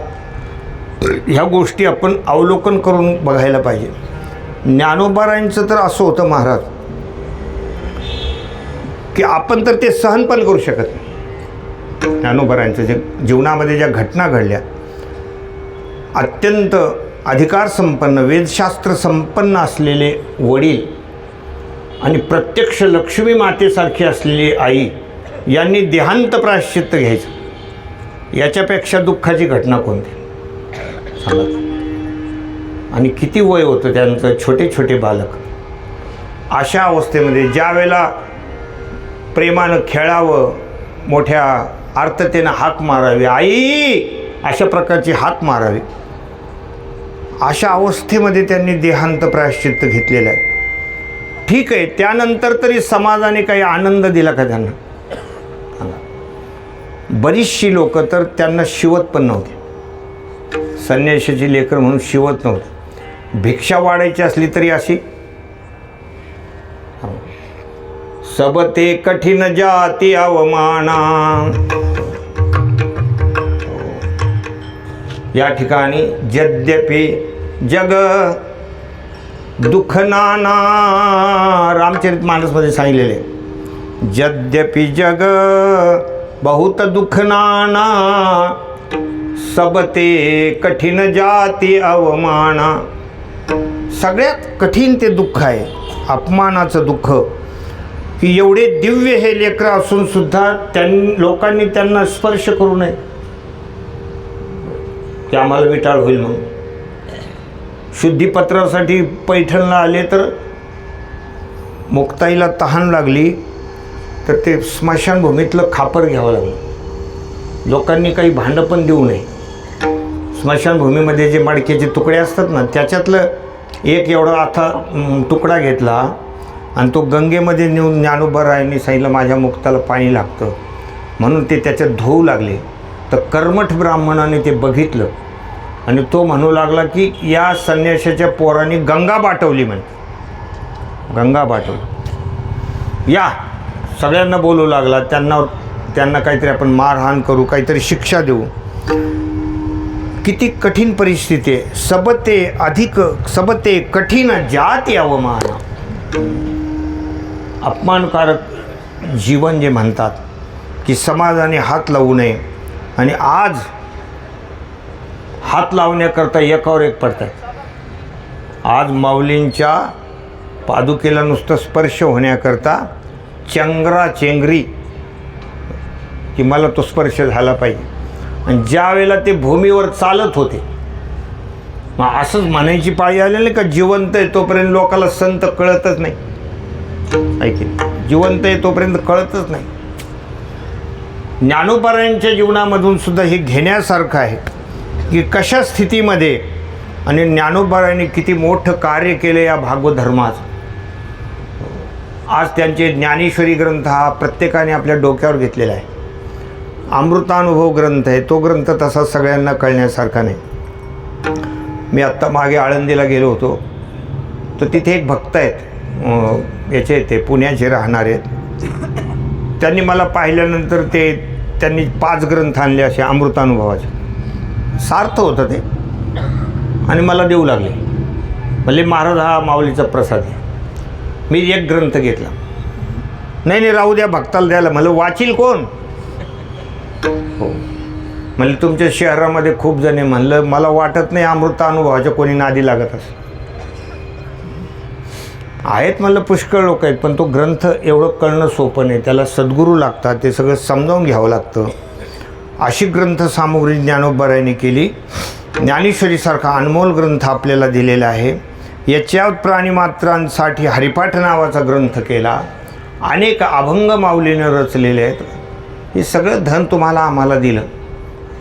ह्या गोष्टी आपण अवलोकन करून बघायला पाहिजे. ज्ञानोबारांचं तर असं होतं महाराज की आपण तर ते सहन पण करू शकत नाही. ज्ञानोबारांचं जे जीवनामध्ये ज्या घटना घडल्या, अत्यंत अधिकार संपन्न, वेदशास्त्र संपन्न असलेले वडील आणि प्रत्यक्ष लक्ष्मी मातेसारखी असलेली आई यांनी देहांत प्रायश्चित्त घ्यायचं, याच्यापेक्षा दुःखाची घटना कोणती सांगा. आणि किती वय होतं त्यांचं, छोटे छोटे बालक. अशा अवस्थेमध्ये ज्या वेळेला प्रेमानं खेळावं, मोठ्या आर्ततेनं हाक मारावी, आई अशा प्रकारची हाक मारावी, अशा अवस्थेमध्ये त्यांनी देहांत प्रायश्चित्त घेतलेलं आहे. ठीक आहे, त्यानंतर तरी समाजाने काही आनंद दिला का त्यांना? बरीचशी लोक तर त्यांना शिवत पण नव्हते, संन्याशाची लेकर म्हणून शिवत नव्हते. भिक्षा वाढायची असली तरी अशी सब ते कठीण जाती अवमाना. या ठिकाणी यद्यपि जग दुःख नाना, रामचरितमानसमध्ये सांगितलेले, यद्यपि जग बहुत दुःख नाना, सब ते कठीण जाती अवमाना. सगळ्यात कठीण ते दुःख आहे, अपमानाचं दुःख, की एवढे दिव्य हे लेकरं असून सुद्धा लोकांनी त्यांना स्पर्श करू नये, की आम्हाला विटाळ होईल म्हणून. शुद्धीपत्रासाठी पैठणला आले तर मुक्ताईला तहान लागली तर ते स्मशानभूमीतलं खापर घ्यावं लागलं. लोकांनी काही भांडं पण देऊ नये. स्मशानभूमीमध्ये जे मडक्याचे तुकडे असतात ना, त्याच्यातलं एक एवढा आता तुकडा घेतला आणि तो गंगेमध्ये नेऊन ज्ञानोबारायांनी सांगितलं माझ्या मुक्ताला पाणी लागतं म्हणून ते त्याच्यात धुवू लागले. तर कर्मठ ब्राह्मणाने ते बघितलं आणि तो म्हणू लागला की या संन्याशाच्या पोरांनी गंगा बाटवली, म्हणे गंगा बाटवली, या सगळ्यांना बोलू लागला. त्यांना काहीतरी आपण मारहाण करू, काहीतरी शिक्षा देऊ. किती कठीण परिस्थिती आहे. सबते कठीण जाती अवमान. अपमानकारक जीवन जे म्हणतात की समाजाने हात लावू नये, आणि आज हात लावण्याकरता एकावर एक पडतात. आज माऊलींच्या पादुकेला नुसतं स्पर्श होण्याकरता चेंगरी की मला तो स्पर्श झाला पाहिजे. आणि ज्या वेळेला ते भूमीवर चालत होते, मग असंच म्हणायची पाळी आलेली का जिवंत आहे तोपर्यंत लोकाला संत कळतच नाही. ऐक, जिवंत आहे तोपर्यंत कळतच नाही. ज्ञानोबारायांच्या जीवनामधून सुद्धा हे घेण्यासारखं आहे की कशा स्थितीमध्ये आणि ज्ञानोबारायांनी किती मोठं कार्य केलं या भागवत धर्माचं. आज त्यांचे ज्ञानेश्वरी ग्रंथ हा प्रत्येकाने आपल्या डोक्यावर घेतलेला आहे. अमृतानुभव ग्रंथ आहे, तो ग्रंथ तसा सगळ्यांना कळण्यासारखा नाही. मी आत्ता मागे आळंदीला गेलो होतो, तर तिथे एक भक्त आहेत, याचे ते पुण्याचे राहणारे आहेत. त्यांनी मला पाहिल्यानंतर त्यांनी 5 ग्रंथ आणले असे अमृतानुभवाचे. सार्थ होतं ते, आणि मला देऊ लागले. म्हणजे महाराज हा माऊलीचा प्रसाद आहे. मी एक ग्रंथ घेतला. नाही राहू द्या, भक्ताला द्यायला. मला वाचील कोण? हो म्हणजे तुमच्या शहरामध्ये खूप जणे. म्हणलं मला वाटत नाही अमृतानुभवाच्या कोणी नादी लागत असं. आहेत म्हणलं पुष्कळ लोक आहेत, पण तो ग्रंथ एवढं कळणं सोपं नाही. त्याला सद्गुरू लागतात, ते सगळं समजावून घ्यावं लागतं. अशी ग्रंथ सामुग्री ज्ञानोबारायांनी केली. ज्ञानेश्वरीसारखा अनमोल ग्रंथ आपल्याला दिलेला आहे. याच्यात प्राणीमात्रांसाठी हरिपाठ नावाचा ग्रंथ केला. अनेक अभंग माऊलीने रचलेले आहेत. हे सगळं धन तुम्हाला आम्हाला दिलं.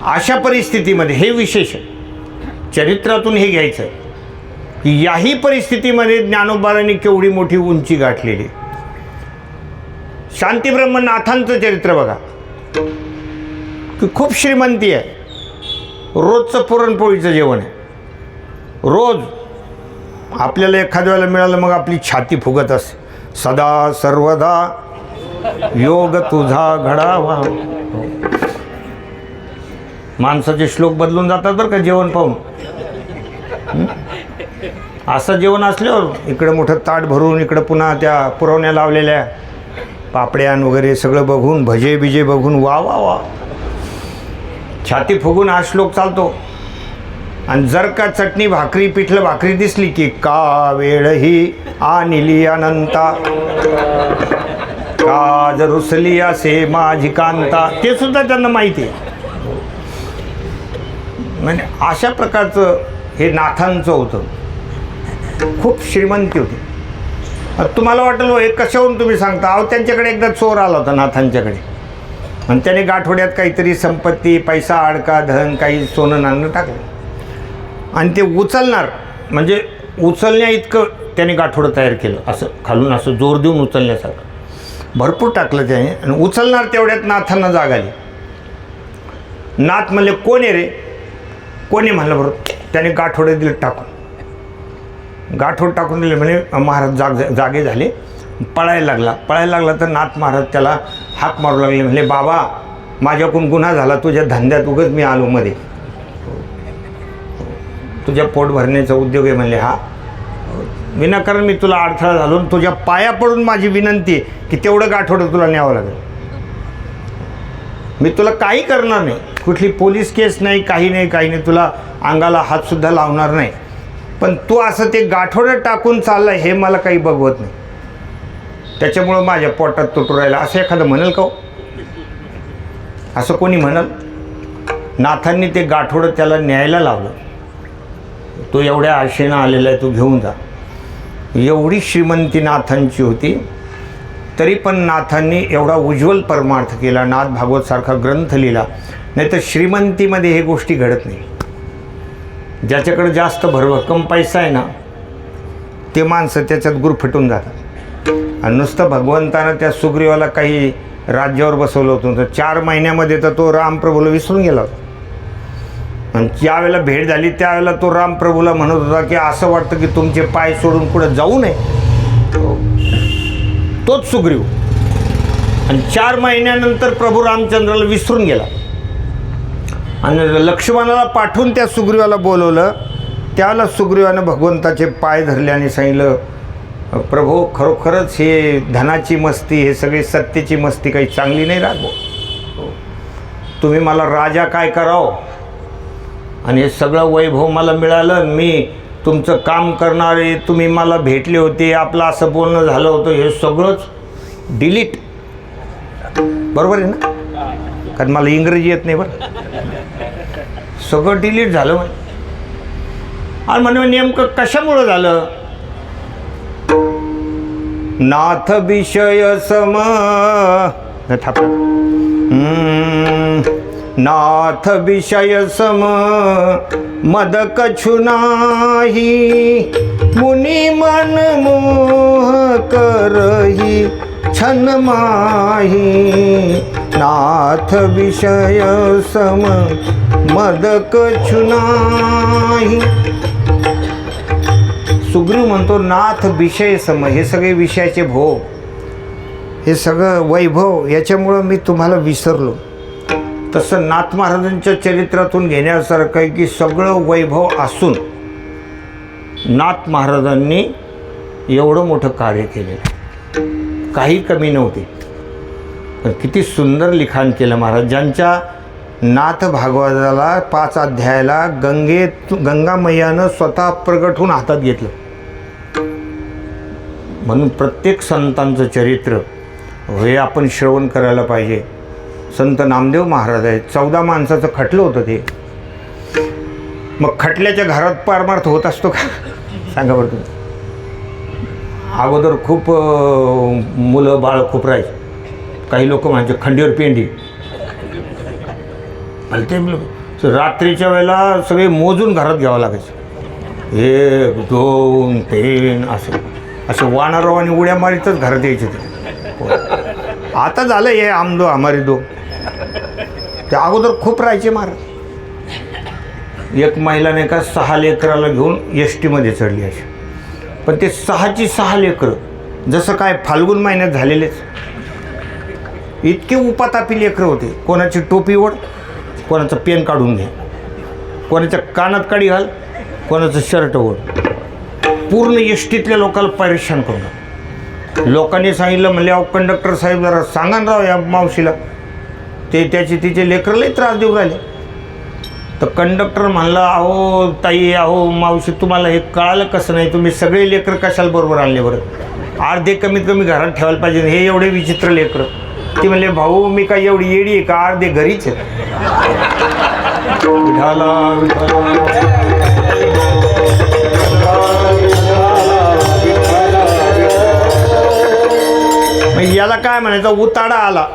अशा परिस्थितीमध्ये हे विशेष आहे, चरित्रातून हे घ्यायचं आहे की याही परिस्थितीमध्ये ज्ञानोबारांनी केवढी मोठी उंची गाठलेली. शांतीब्रह्मनाथांचं चरित्र बघा की खूप श्रीमंती आहे. रोजचं पुरणपोळीचं जेवण आहे. रोज आपल्याला एखाद्या वेळेला मिळालं मग आपली छाती फुगत असते, सदा सर्वदा योग तुझा घडावा. माणसाचे श्लोक बदलून जातात बरं का जेवण पाहून. असं जेवण असल्यावर इकडं मोठं ताट भरून इकडं पुन्हा त्या पुरवण्या लावलेल्या पापड्यान वगैरे सगळं बघून, भजे बिजे बघून वा वा वा छाती फुगून हा श्लोक चालतो. आणि जर का चटणी भाकरी पिठलं भाकरी दिसली की का वेळ ही आणली अनंता, काज रुसली असे माझी कांता, ते सुद्धा त्यांना माहिती आहे. म्हणजे अशा प्रकारचं हे नाथांचं होतं. खूप श्रीमंती होती. तुम्हाला वाटेल हे कशावरून तुम्ही सांगता? अहो त्यांच्याकडे एकदा चोर आला होता नाथांच्याकडे आणि त्याने गाठोड्यात काहीतरी संपत्ती, पैसा, अडका, धन, काही सोनं नाणं टाकलं आणि ते उचलणार म्हणजे उचलण्या इतकं त्याने गाठोडं तयार केलं, असं खालून असं जोर देऊन उचलण्यासारखं भरपूर टाकलं त्याने. आणि उचलणार तेवढ्यात नाथांना जाग आली. नाथ म्हणले कोण आहे रे? कोणी म्हणलं बरोबर. त्याने गाठोडे दिले टाकून, गाठोड टाकून दिले. म्हणे महाराज जागे झाले. पळायला लागला तर नाथ महाराज त्याला हाक मारू लागले. म्हणले बाबा माझ्याकडून गुन्हा झाला, तुझ्या धंद्यात उगाच मी आलो मध्ये, तुझ्या पोट भरण्याचा उद्योग आहे. म्हणले हा विनाकारण मी तुला अडथळा झालो, तुझ्या पाया पडून माझी विनंती आहे की तेवढं गाठोडं तुला न्यावं लागेल. मी तुला काही करणार नाही, कुठली पोलीस केस नाही, काही नाही, तुला अंगाला हातसुद्धा लावणार नाही, पण तू असं ते गाठोडं टाकून चाललं हे मला काही बघवत नाही, त्याच्यामुळं माझ्या पोटात तुटू राहिला. असं एखादं म्हणेल का? असं कोणी म्हणल? नाथांनी ते गाठोडं त्याला न्यायला लावलं. तो एवढ्या आशेनं आलेला आहे, तू घेऊन जा. एवढी श्रीमंती नाथांची होती, तरी पण नाथांनी एवढा उज्ज्वल परमार्थ केला. नाथ भागवत सारखा ग्रंथ लिहिला. नाही तर श्रीमंतीमध्ये हे गोष्टी घडत नाही. ज्याच्याकडे जास्त भरभक्कम पैसा आहे ना, ते माणसं त्याच्यात गुरफटून जातात. आणि नुसतं भगवंतानं त्या सुग्रीवाला काही राज्यावर बसवलं होतं, तर 4 महिन्यामध्ये तर तो रामप्रभूला विसरून गेला होता. आणि ज्यावेळेला भेट झाली त्यावेळेला तो रामप्रभूला म्हणत होता की असं वाटतं की तुमचे पाय सोडून पुढे जाऊ नये. तोच सुग्रीव. आणि 4 महिन्यानंतर प्रभू रामचंद्राला विसरून गेला. आणि लक्ष्मणाला पाठवून त्या सुग्रीवाला बोलवलं. त्यावेळेला सुग्रीवानं भगवंताचे पाय धरले आणि सांगितलं, प्रभू खरोखरच हे धनाची मस्ती, हे सगळी सत्तेची मस्ती काही चांगली नाही राहतो. तुम्ही मला राजा काय करावं आणि हे सगळं वैभव मला मिळालं, मी तुमचं काम करणारे, तुम्ही मला भेटले होते, आपलं असं बोलणं झालं होतं, हे सगळंच डिलीट. बरोबर आहे ना? कारण मला इंग्रजी येत नाही बरं. सगळं डिलीट झालं. आणि म्हणजे नेमकं कशामुळं झालं? नाथ विषय सम नाथ विषय सम मद कछु नाही, मुनी मन मोह करही छन माही. नाथ विषय सम मद कछु नाही. सुग्रीव म्हणतो नाथ विषय सम, हे सगळे विषयाचे भोग, हे सगळं वैभव, याच्यामुळं मी तुम्हाला विसरलो. तसं नाथ महाराजांच्या चरित्रातून घेण्यासारखं आहे की सगळं वैभव असून नाथ महाराजांनी एवढं मोठं कार्य केलेलं, काही कमी नव्हती. पण किती सुंदर लिखाण केलं महाराज. ज्यांच्या नाथ भागवताला 5 अध्यायाला गंगा मैयानं स्वतः प्रगट होऊन हातात घेतलं. म्हणून प्रत्येक संतांचं चरित्र हे आपण श्रवण करायला पाहिजे. संत नामदेव महाराज आहेत, 14 माणसाचं खटलं होतं ते. मग खटल्याच्या घरात पारमार्थ होत असतो का? सांगा बरं तुम्ही. अगोदर खूप मुलं बाळ खूप राहायचे. काही लोक म्हणजे खंडीवर पेंडी. मला ते रात्रीच्या वेळेला सगळे मोजून घरात घ्यावं लागायचं, 1 2 3 असे वानरवानी उड्या मारीतच घरात यायचे ते. आता झालं हे आम दो हमारी दो. ते अगोदर खूप राहायचे महाराज. एक महिला नाही का 6 लेकराला घेऊन एस टीमध्ये चढली अशी. पण ते 6ची 6 लेकरं जसं काय फाल्गुन महिन्यात झालेलेच. इतके उपातापी लेकरं होते. कोणाची टोपी ओढ, कोणाचं पेन काढून घे, कोणाच्या कानात काडी घाल, कोणाचं शर्ट ओढ. पूर्ण एस टीतल्या लोकांना परेशान करून. लोकांनी सांगितलं म्हणले, अहो कंडक्टर साहेब जरा सांगा ना राव या मावशीला, ते तिचे लेकरलाही त्रास देऊ राहिले. तर कंडक्टर म्हणला, अहो ताई, अहो मावशी, तुम्हाला हे कळालं कसं नाही? तुम्ही सगळे लेकरं कशाला बरोबर आणले बरं? अर्धे कमीत कमी घरात ठेवायला पाहिजे, हे एवढे विचित्र लेकरं. ती म्हणले, भाऊ मी काय एवढी येडी आहे का? अर्धे घरीच आहेत. मग याला काय म्हणायचं? उताडा आला,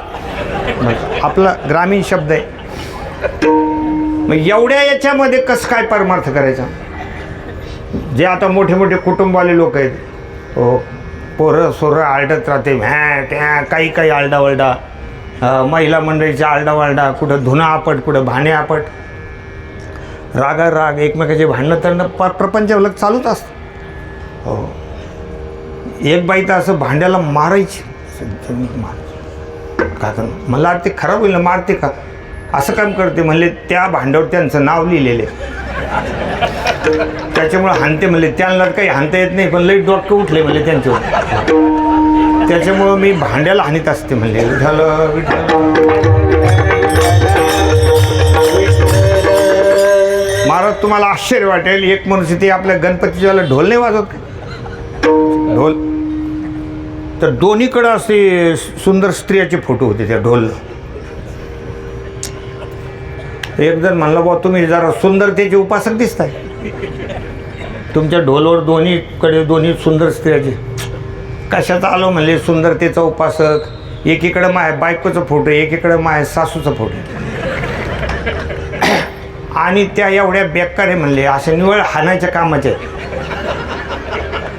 आपला ग्रामीण शब्द आहे. मग एवढ्या याच्यामध्ये कसं काय परमार्थ करायचा? जे आता मोठे मोठे कुटुंबवाले लोक आहेत, हो, पोरं सोरं आरडत राहते, भ्या त्या काही आरडावरडा, महिला मंडळीचा आरडावरडा, कुठं धुणं आपट, कुठं भाणे आपट, राग, एकमेकाचे भांडणं तरणं प्रपंच चालूच असतं. हो, एक बाई तर असं भांड्याला मारायची, का तर मला ते खराब होईल, मारते का असं काम करते म्हणले. त्या भांड्यावर त्यांचं नाव लिहिलेलं आहे, त्याच्यामुळं हाणते म्हणले. त्यांना काही हाणता येत नाही, पण लई डोकं उठले म्हणले त्यांच्यावर, त्याच्यामुळं मी भांड्याला हाणीत असते म्हणले. महाराज तुम्हाला आश्चर्य वाटेल, एक मनुष्य ते आपल्या गणपतीच्या वेळेला ढोल नाही वाजवत का? ढोल तर दोन्हीकडं असे सुंदर स्त्रियाचे फोटो होते त्या ढोलला. एक जण म्हणलं, बुवा तुम्ही जरा सुंदरतेचे उपासक दिसताय, तुमच्या ढोलवर दोन्ही सुंदर स्त्रियाचे. कशाचा आलो म्हणले? सुंदरतेचा उपासक. एकीकडं माय बायकोचा फोटो, एकीकडं माय सासूचा फोटो, आणि त्या एवढ्या बेकार आहे म्हणले, असे निवळ हाणायच्या कामाचे.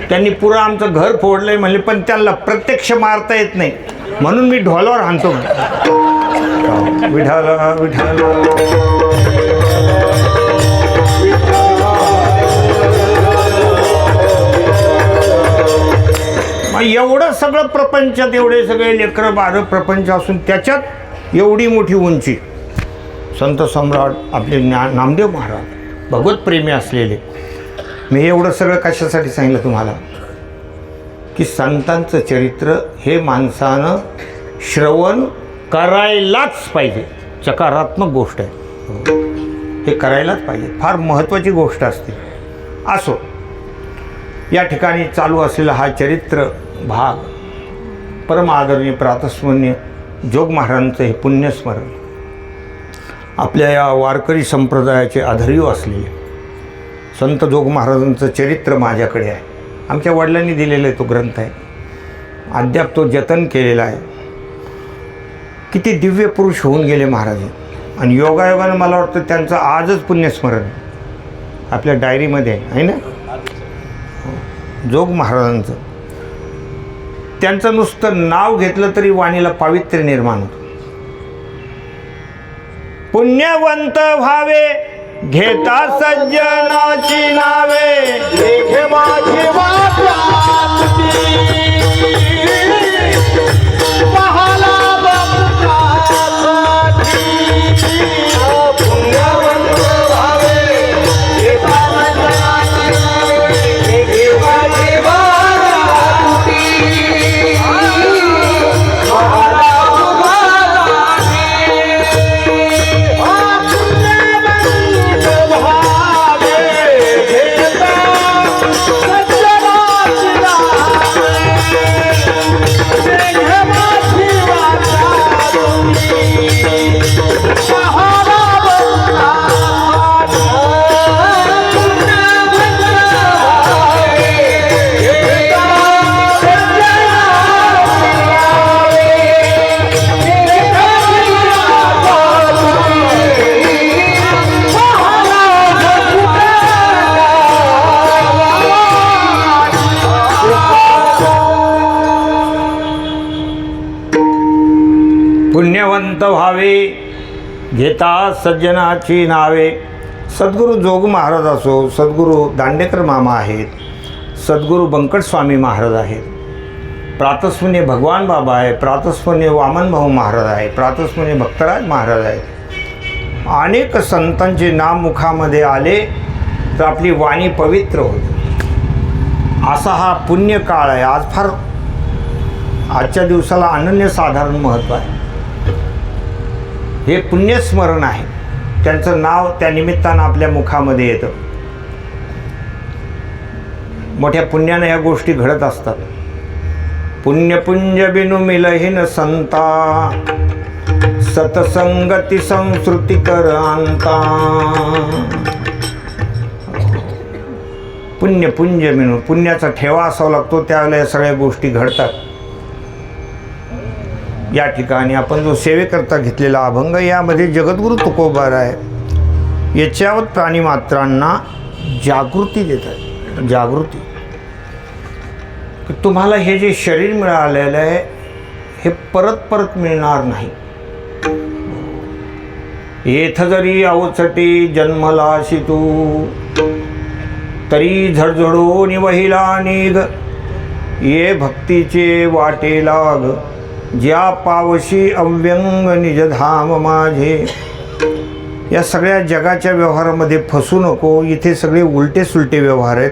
त्यांनी पुरं आमचं घर फोडलंय म्हणले, पण त्यांना प्रत्यक्ष मारता येत नाही म्हणून मी ढोलावर हाणतो. विठाल विठाल. मग एवढं सगळं प्रपंचात, एवढे सगळे लेकरं बारं प्रपंच असून त्याच्यात एवढी मोठी उंची. संत सम्राट आपले नामदेव महाराज भगवत प्रेमी असलेले. मी एवढं सगळं कशासाठी सांगितलं तुम्हाला? की संतांचं चरित्र हे माणसानं श्रवण करायलाच पाहिजे. सकारात्मक गोष्ट आहे, हे करायलाच पाहिजे, फार महत्त्वाची गोष्ट असते. असो, या ठिकाणी चालू असलेला हा चरित्र भाग परम आदरणीय प्रातस्मरणीय जोग महाराजांचं हे पुण्यस्मरण, आपल्या या वारकरी संप्रदायाचे आधारीव असलेले संत जोग महाराजांचं चरित्र माझ्याकडे आहे. आमच्या वडिलांनी दिलेला तो ग्रंथ आहे, अद्याप तो जतन केलेला आहे. किती दिव्य पुरुष होऊन गेले महाराज, आणि योगायोगानं मला वाटतं त्यांचं आजच पुण्यस्मरण आपल्या डायरीमध्ये आहे ना. जोग महाराजांचं, त्यांचं नुसतं नाव घेतलं तरी वाणीला पावित्र्य निर्माण होतं. पुण्यवंत व्हावे घेता सज्जनाची नावे,
लेखे माझी वाट पाहाला बापसाठी. पुण्यवंत व्हावे घेता सज्जनाची नावे, लेखे माझी वाट पाहाला बापसाठी. पुण्यवंत व्हावे घेता सज्जनाची नावे,
भावे घेता सज्जनाची नावे. सद्गुरू जोग महाराज असो, सद्गुरू दांडेकर मामा आहेत, सद्गुरू बंकट स्वामी महाराज आहेत, प्रातस्मरणीय भगवान बाबा आहे, प्रातस्मरणीय वामन भाऊ महाराज आहे, प्रातस्मरणीय भक्तराज महाराज आहेत. अनेक संतांचे नाम मुखामध्ये आले तर आपली वाणी पवित्र होते. असा हा पुण्यकाळ आहे. आज फार आजच्या दिवसाला अनन्यसाधारण महत्त्व आहे. हे पुण्यस्मरण आहे. त्यांचं नाव त्या निमित्तानं आपल्या मुखामध्ये येतं. मोठ्या पुण्यानं ह्या गोष्टी घडत असतात. पुण्यपुंज बिनु मिलहीन संता, सतसंगती संस्कृती कर अंता. पुण्यपुंज बिनु, पुण्याचा ठेवा असावा लागतो, त्यावेळेला या सगळ्या गोष्टी घडतात. या ठिकाणी आपण जो सेवेकरता घेतलेला अभंग, यामध्ये जगद्गुरु तुकोबार आहे. याच्यावर प्राणीमात्रांना जागृती देतात. जागृती. तुम्हाला हे जे शरीर मिळालेलं आहे हे परत परत मिळणार नाही. येथ जरी अवचटी जन्मलाशी तू, तरी झडझडो निवहिला निघ. ये भक्तीचे वाटे लाग, ज्या पावशी अव्यंग निजधाम माझे. या सगळ्या जगाच्या व्यवहारामध्ये फसू नको. इथे सगळे उलटे सुलटे व्यवहार आहेत.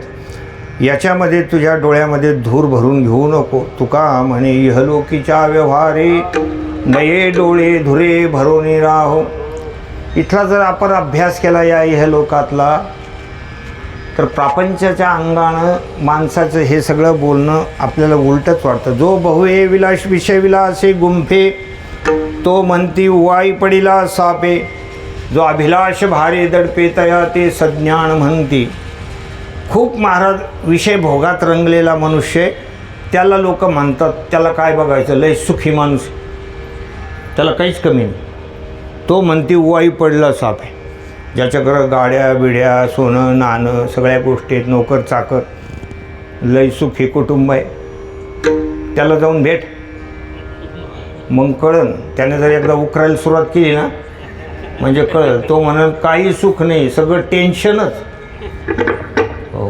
याच्यामध्ये तुझ्या डोळ्यामध्ये धूर भरून घेऊ नको. तुका म्हणे इहलोकीच्या व्यवहारे, नये डोळे धुरे भरोनी राहो. इथला जर आपण अभ्यास केला या इहलोकातला, तर प्रापंचाच्या अंगानं माणसाचं हे सगळं बोलणं आपल्याला उलटच वाटतं. जो बहुये विलास विषय विलासे गुंफे, तो म्हणती उवाई पडिला सापे. जो अभिलाष भारे दडपे, तया ते सज्ञान म्हणती. खूप महाराज विषय भोगात रंगलेला मनुष्य, त्याला लोक म्हणतात त्याला काय बघायचं, लय सुखी माणूस, त्याला काहीच कमी नाही. तो म्हणती उवाई पडला साप आहे. ज्याच्याकडं गाड्या बिड्या सोनं नाणं सगळ्या गोष्टी आहेत, नोकर चाकर, लय सुखी कुटुंब आहे, त्याला जाऊन भेट, मग कळन. त्याने जर एकदा उकरायला सुरुवात केली ना म्हणजे कळलं. तो म्हणून काही सुख नाही, सगळं टेन्शनच. हो,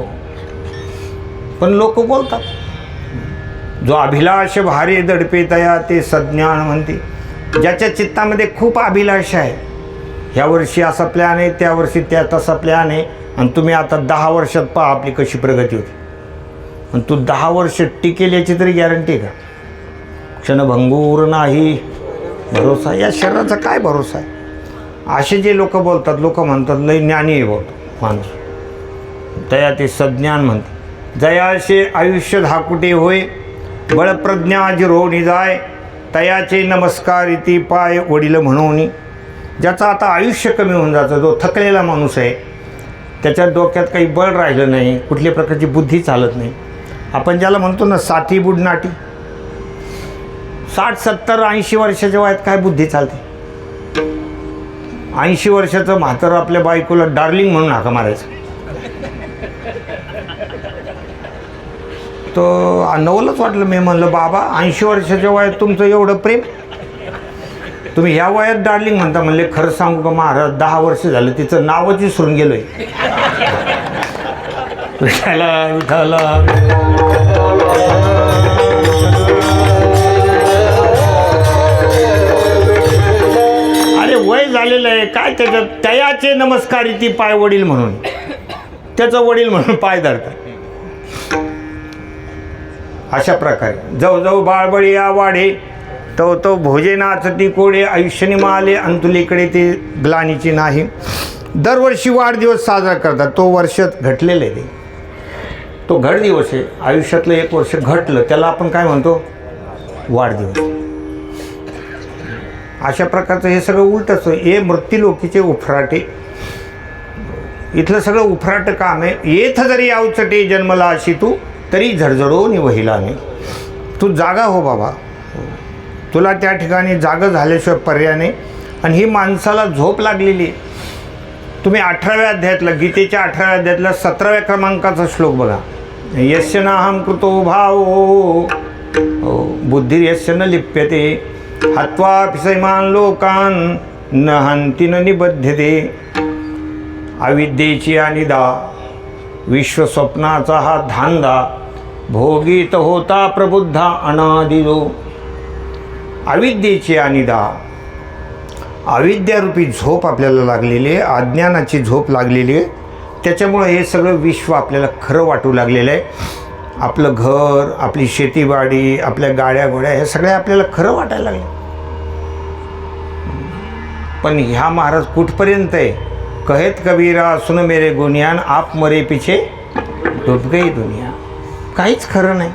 पण लोक बोलतात जो अभिलाष भारे दडपे, तया ते सज्ञान म्हणते. ज्याच्या चित्तामध्ये खूप अभिलाष आहे, ह्या वर्षी असा प्लॅन आहे, त्या वर्षी त्या तसा प्लॅन आहे, आणि तुम्ही आता 10 वर्षात पहा आपली कशी प्रगती होती. आणि तू 10 वर्ष टिकेल याची तरी गॅरंटी का? क्षणभंगूर नाही भरोसा. या शरीराचा काय भरोसा आहे? असे जे लोक बोलतात, लोक म्हणतात लय ज्ञानी आहे बोलतो माणूस, तया ते सज्ञान म्हणते. जयाशे आयुष्य धाकुटे होय, बळप्रज्ञा जिरोनी जाय. तयाचे नमस्कार इति पाय वडील म्हणून. ज्याचं आता आयुष्य कमी होऊन जातं, जो थकलेला माणूस आहे, त्याच्या डोक्यात काही बळ राहिलं नाही, कुठल्या प्रकारची बुद्धी चालत नाही. आपण ज्याला म्हणतो ना साठी बुडनाटी, 60, 70, 80 वर्षाच्या वयात काय बुद्धी चालते? 80 वर्षाचं म्हातारं आपल्या बायकोला डार्लिंग म्हणून हाका मारायचं. तो नवलच वाटलं. मी म्हणलं बाबा 80 वर्षाच्या वयात तुमचं एवढं प्रेम, तुम्ही ह्या वयात डार्लिंग म्हणता. म्हणले खरं सांगू का महाराज, 10 वर्ष झालं तिचं नावच विसरून गेलोय. विठाला विठाला. अरे वय झालेलं आहे काय त्याच्यात? तयाचे नमस्कार इति पाय वडील म्हणून, त्याचं वडील म्हणून पाय धरतात. अशा प्रकारे जवळजवळ बाळबळी या वाढे, तो भोजेनाथ ती कोडे. आयुष्यने माले अंतुलीकडे ते ग्लानीची नाही. दरवर्षी वाढदिवस साजरा करतात. तो वर्षात घटलेलं आहे, तो घट दिवस आहे. आयुष्यातलं एक वर्ष घटलं त्याला आपण काय म्हणतो? वाढदिवस. अशा प्रकारचं हे सगळं उलटच. हे मृत्यूलोकीचे उफराटे. इथलं सगळं उफराट काम आहे. येथ जरी अवचटे जन्मला अशी तू, तरी झडझडो निवहिला नाही. तू जागा हो बाबा, तुला त्या ठिकाणी जागा झाल्याशिवाय पर्याय नाही. आणि ही माणसाला झोप लागलेली. तुम्ही 18व्या अध्यायातला, गीतेच्या 18व्या अध्यायातला 17व्या क्रमांकाचा श्लोक बघा. यस्य नाहं कृतो भावो बुद्धिर्यस्य न लिप्यते हत्वा पिसैमान लोकान न हंती न निबध्यते. अविद्येची अनिदा विश्वस्वप्नाचा हा धांदा भोगीत होता प्रबुद्धा अनादिजो. अविद्येची अनिदा, अविद्यारूपी झोप आपल्याला लागलेली आहे, अज्ञानाची झोप लागलेली आहे. त्याच्यामुळे हे सगळं विश्व आपल्याला खरं वाटू लागलेलं आहे. आपलं घर, आपली शेतीबाडी, आपल्या गाड्या घोड्या हे सगळे आपल्याला खरं वाटायला लागले. पण ह्या महाराज कुठपर्यंत आहे? कहेत कबीरा सुन मेरे गुनियान आप मरे पिछे डूब गई दुनिया. काहीच खरं नाही.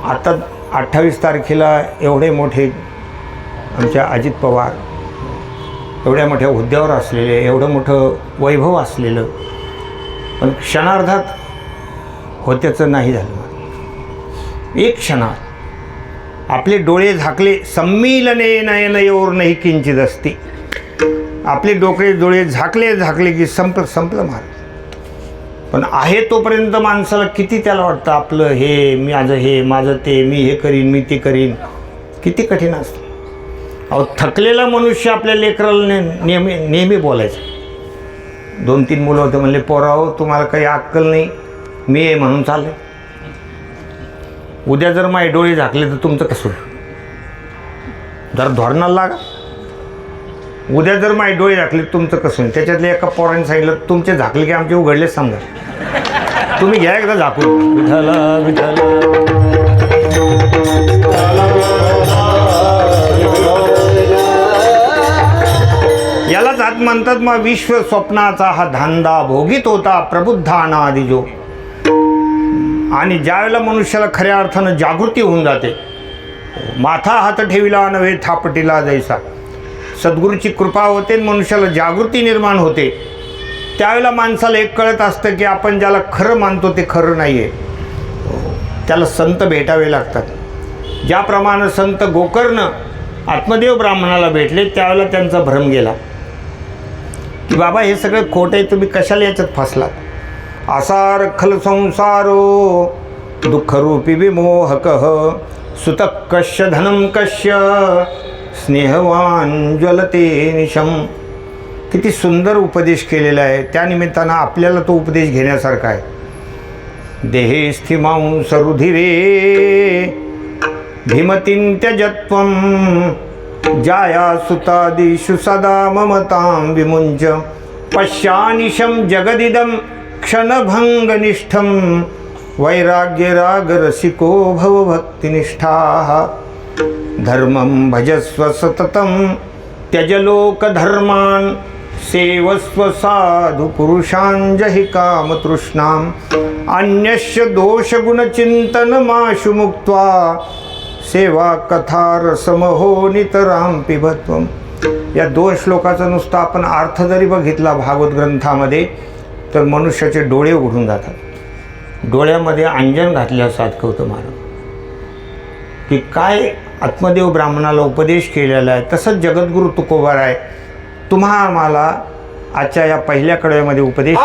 आता 28 तारखेला एवढे मोठे आमच्या अजित पवार, एवढ्या मोठ्या हुद्द्यावर असलेले, एवढं मोठं वैभव असलेलं, पण क्षणार्धात होत्याचं नाही झालं. एक क्षणात आपले डोळे झाकले. सम्मीलने नयनयोर नाही किंचित असती. आपले डोळे झाकले की संपलं महाराज. पण आहे तोपर्यंत माणसाला किती त्याला वाटतं आपलं हे माझं ते, मी हे करीन, मी ते करीन. किती कठीण असतं. अहो, थकलेला मनुष्य आपल्या लेकराला नेहमी बोलायचं. 2-3 मुलं होते, म्हणले पोराहो तुम्हाला काही अक्कल नाही, मी आहे म्हणून चालले. उद्या जर माझे डोळे झाकले तर तुमचं कसं होईल? जरा धोरणाला लागा. उद्या जर माझे डोळे झाकले तुमचं कसं होईल? त्याच्यातले एका पोराने सांगितलं तुमचे झाकले की आमचे उघडलेच समजा. तुम्ही घ्या एकदा झाकून. विठाला विठाला यालाच आत म्हणतात मग विश्व स्वप्नाचा हा धांदा भोगीत होता प्रबुद्धा अनादिजो. आणि ज्यावेळेला मनुष्याला खऱ्या अर्थानं जागृती होऊन जाते, माथा हात ठेविला नव्हे थापटीला जैसा, सद्गुरूची कृपा होते, मनुष्याला जागृती निर्माण होते. त्यावेळेला माणसाला एक कळत असतं की आपण ज्याला खरं मानतो ते खरं नाही आहे. त्याला संत भेटावे लागतात. ज्याप्रमाणे संत गोकर्ण आत्मदेव ब्राह्मणाला भेटले त्यावेळेला त्यांचा भ्रम गेला की बाबा हे सगळं खोट आहे, तुम्ही कशाला याच्यात फसलात. असा रखल संसारो दुःखरूपी विमोहक सुतक कश्य धनम कश्य स्नेहवान ज्वलते निशम. किती सुंदर उपदेश केलेला आहे. त्यानिमित्तानं आपल्याला तो उपदेश घेण्यासारखा आहे. देहे स्थिमांस रुधिरे भीमतीं त्यजत्वं जाया सुतादिषु सदा ममतां विमुञ्च पश्यानिशं जगदिदं क्षणभङ्गनिष्ठं वैराग्यरागरसिको भवभक्तिनिष्ठाः धर्मं भजस्व सततं त्यजलोकधर्मान् सेवस्व साधु पुरुषान् जहि कामतृष्णाम् अन्यस्य दोषगुणचिन्तनमाशु मुक्त्वा सेवा कथा रसमहो नितरां पिबत्वम्. या 2 श्लोकाचा नुसता आपण अर्थ जरी बघितला भागवत ग्रंथामध्ये तर मनुष्याचे डोळे उघडून जातात. डोळ्यामध्ये अंजन घातल्या सारखं होतं महाराज की काय आत्मदेव ब्राह्मणाला उपदेश केलेला आहे. तसंच जगद्गुरु तुकोबाराय तुम्हा मला आजच्या या पहिल्या कडव्यामध्ये उपदेश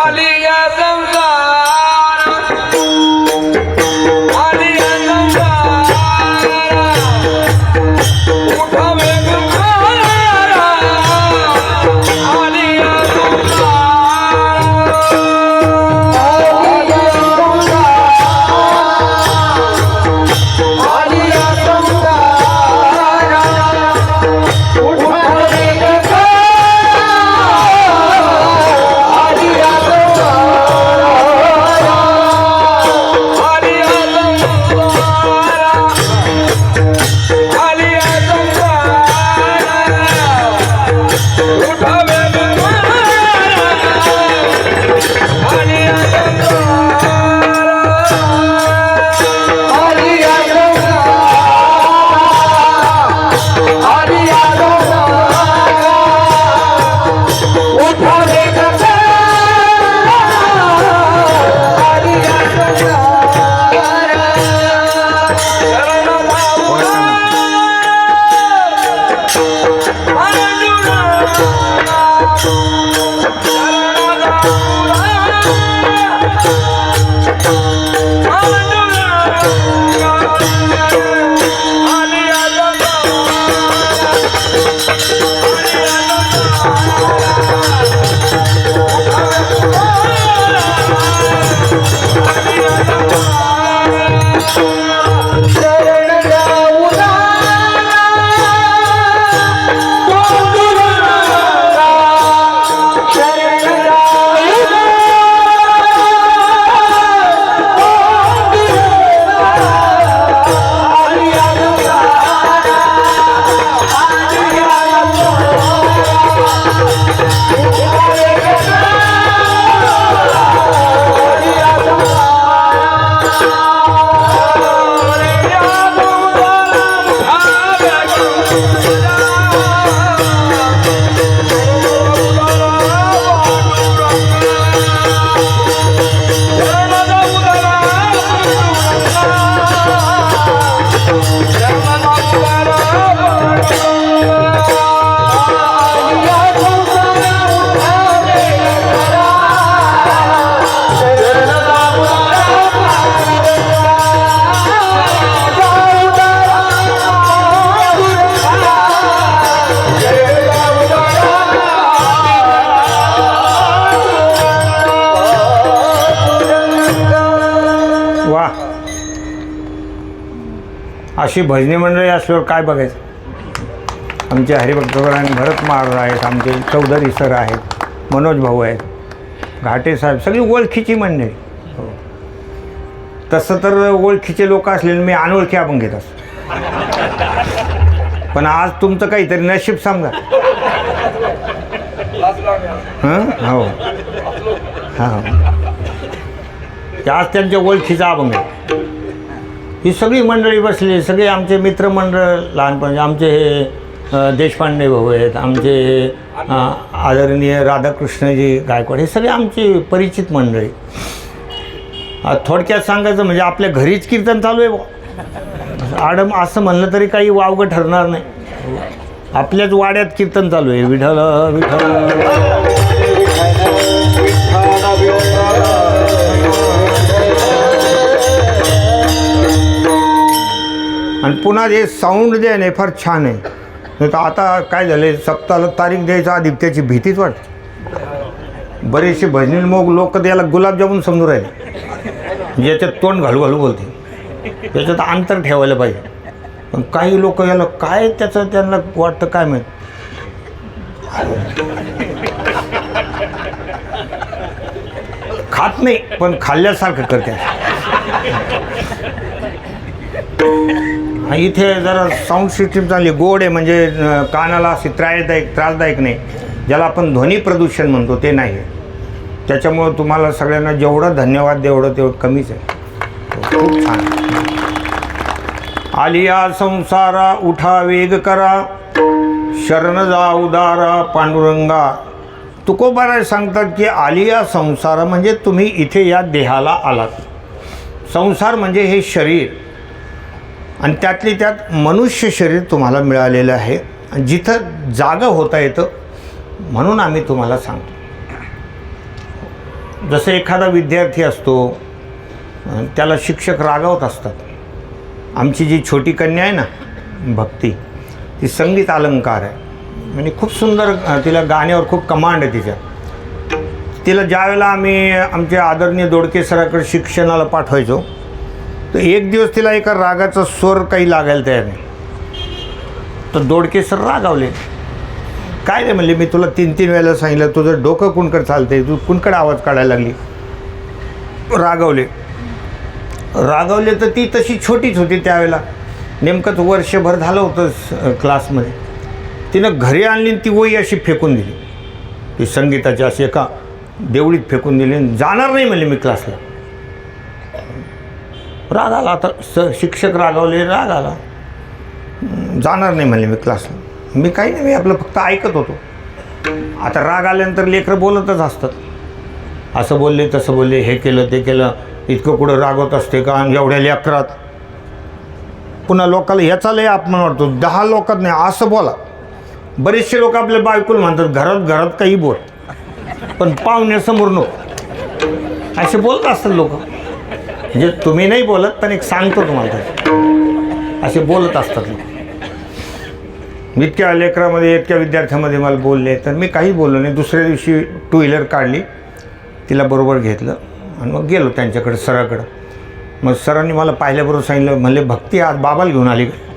अशी भजनी मंडळी असल्यावर काय बघायचं. आमचे हरिभक्तगण भरत महाराज आहेत, आमचे चौधरी सर आहेत, मनोज भाऊ आहेत, घाटे साहेब, सगळी ओळखीची मंडळी. तसं तर ओळखीचे लोक असलेले मी अनोळखी अभंग घेत असतो. पण आज तुमचं काहीतरी नशीब समजा. हो हां, आज त्यांच्या ओळखीचा अभंग आहे. ही सगळी मंडळी बसली, सगळे आमचे मित्रमंडळ लहानपणी. आमचे हे देशपांडे भाऊ आहेत, आमचे हे आदरणीय राधाकृष्णजी गायकवाड, हे सगळे आमची परिचित मंडळी. थोडक्यात सांगायचं म्हणजे आपल्या घरीच कीर्तन चालू आहे आडम असं म्हणलं तरी काही वावगं ठरणार नाही. आपल्याच वाड्यात कीर्तन चालू आहे. विठ्ठल विठ्ठल. आणि पुन्हा हे साऊंड जे आहे ना फार छान आहे. नाही तर आता काय झालं, सप्ताहाला तारीख द्यायचा आधी त्याची भीतीच वाटते. बरेचसे भजनी मग लोक त्याला गुलाबजामुन समजून राहिले, ज्याच्यात तोंड घालू घालू बोलते, त्याच्यात अंतर ठेवायला पाहिजे. पण काही लोक याला काय त्याचं त्यांना वाटतं काय माहीत. खात नाही पण खाल्ल्यासारखं करते. इथे जरा साऊंड सिस्टीम चांगली गोड आहे, म्हणजे कानाला अशी त्रासदायक नाही. ज्याला आपण ध्वनी प्रदूषण म्हणतो ते नाही आहे. त्याच्यामुळं तुम्हाला सगळ्यांना जेवढं धन्यवाद तेवढं कमीच आहे. खूप छान. आलिया संसारा उठा वेग करा, शरण जा उदारा पांडुरंगा. तुकोबाराय सांगतात की आलिया संसार म्हणजे तुम्ही इथे या देहाला आलात. संसार म्हणजे हे शरीर, आणि त्यातली त्यात मनुष्य शरीर तुम्हाला मिळालेलं आहे, जिथं जागं होता येतं म्हणून आम्ही तुम्हाला सांगतो. जसं एखादा विद्यार्थी असतो त्याला शिक्षक रागावत असतात. आमची जी छोटी कन्या आहे ना भक्ती, ती संगीत अलंकार आहे, म्हणजे खूप सुंदर, तिला गाण्यावर खूप कमांड आहे तिच्या. तिला ज्यावेळेला आम्ही आमच्या आदरणीय दोडके सराकडे शिक्षणाला पाठवायचो तर एक दिवस तिला एका रागाचा स्वर काही लागायला तयार नाही. तर दोडके सर रागावले. काय रे म्हणले, मी तुला 3 वेळेला सांगितलं, तुझं डोकं कुणकडे चालतंय, तू कुणकडे आवाज काढायला लागली. रागावले तर ती तशी छोटीच होती त्यावेळेला, नेमकंच वर्षभर झालं होतं क्लासमध्ये. तिनं घरी आणली ती वही अशी फेकून दिली, ती संगीताची अशी एका देवळीत फेकून दिली. जाणार नाही म्हणले मी क्लासला. राग आला. आता शिक्षक रागावले, राग आला, जाणार नाही म्हणले मी क्लासला. मी काही नाही, मी आपलं फक्त ऐकत होतो. आता राग आल्यानंतर लेकरं बोलतच असतात, असं बोलले तसं बोलले, हे केलं ते केलं. इतकं कुठं रागवत असते का एवढ्या लेकरात. पुन्हा लोकाला ह्याचा लय अपमान वाटतो. 10 लोकात नाही असं बोला. बरेचसे लोक आपल्या बायकोला म्हणतात घरात काही बोल, पण पाहुण्यासमोर नको, असे बोलत असतात लोक. म्हणजे तुम्ही नाही बोलत, पण एक सांगतो तुम्हाला, असे बोलत असतात लोक. इतक्या लेकरामध्ये इतक्या विद्यार्थ्यामध्ये मला बोलले तर मी काही बोललो नाही. दुसऱ्या दिवशी 2 व्हीलर काढली, तिला बरोबर घेतलं आणि मग गेलो त्यांच्याकडे सराकडं. मग सरांनी मला पाहिल्याबरोबर सांगितलं, म्हणले भक्ती आज बाबाला घेऊन आली का.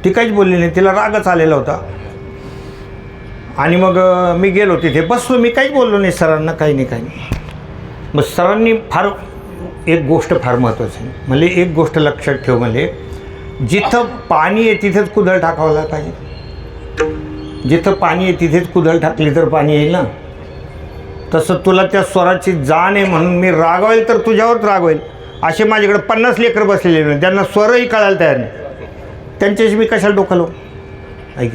ती काहीच बोलली नाही, तिला रागच आलेला होता. आणि मग मी गेलो तिथे बसलो, मी काहीच बोललो नाही सरांना, काही नाही. मग सरांनी एक गोष्ट फार महत्त्वाची आहे म्हणजे, एक गोष्ट लक्षात ठेव, म्हणजे जिथं पाणी आहे तिथेच कुदळ टाकावला पाहिजे. जिथं पाणी आहे तिथेच कुदळ टाकली तर पाणी येईल ना. तसं तुला त्या स्वराची जाण आहे म्हणून मी रागवेल तर तुझ्यावरच रागवेल. असे माझ्याकडे 50 लेकरं बसलेले नाही, त्यांना स्वरही कळायला तयार नाही, त्यांच्याशी मी कशाला डोकं लावू. ऐक,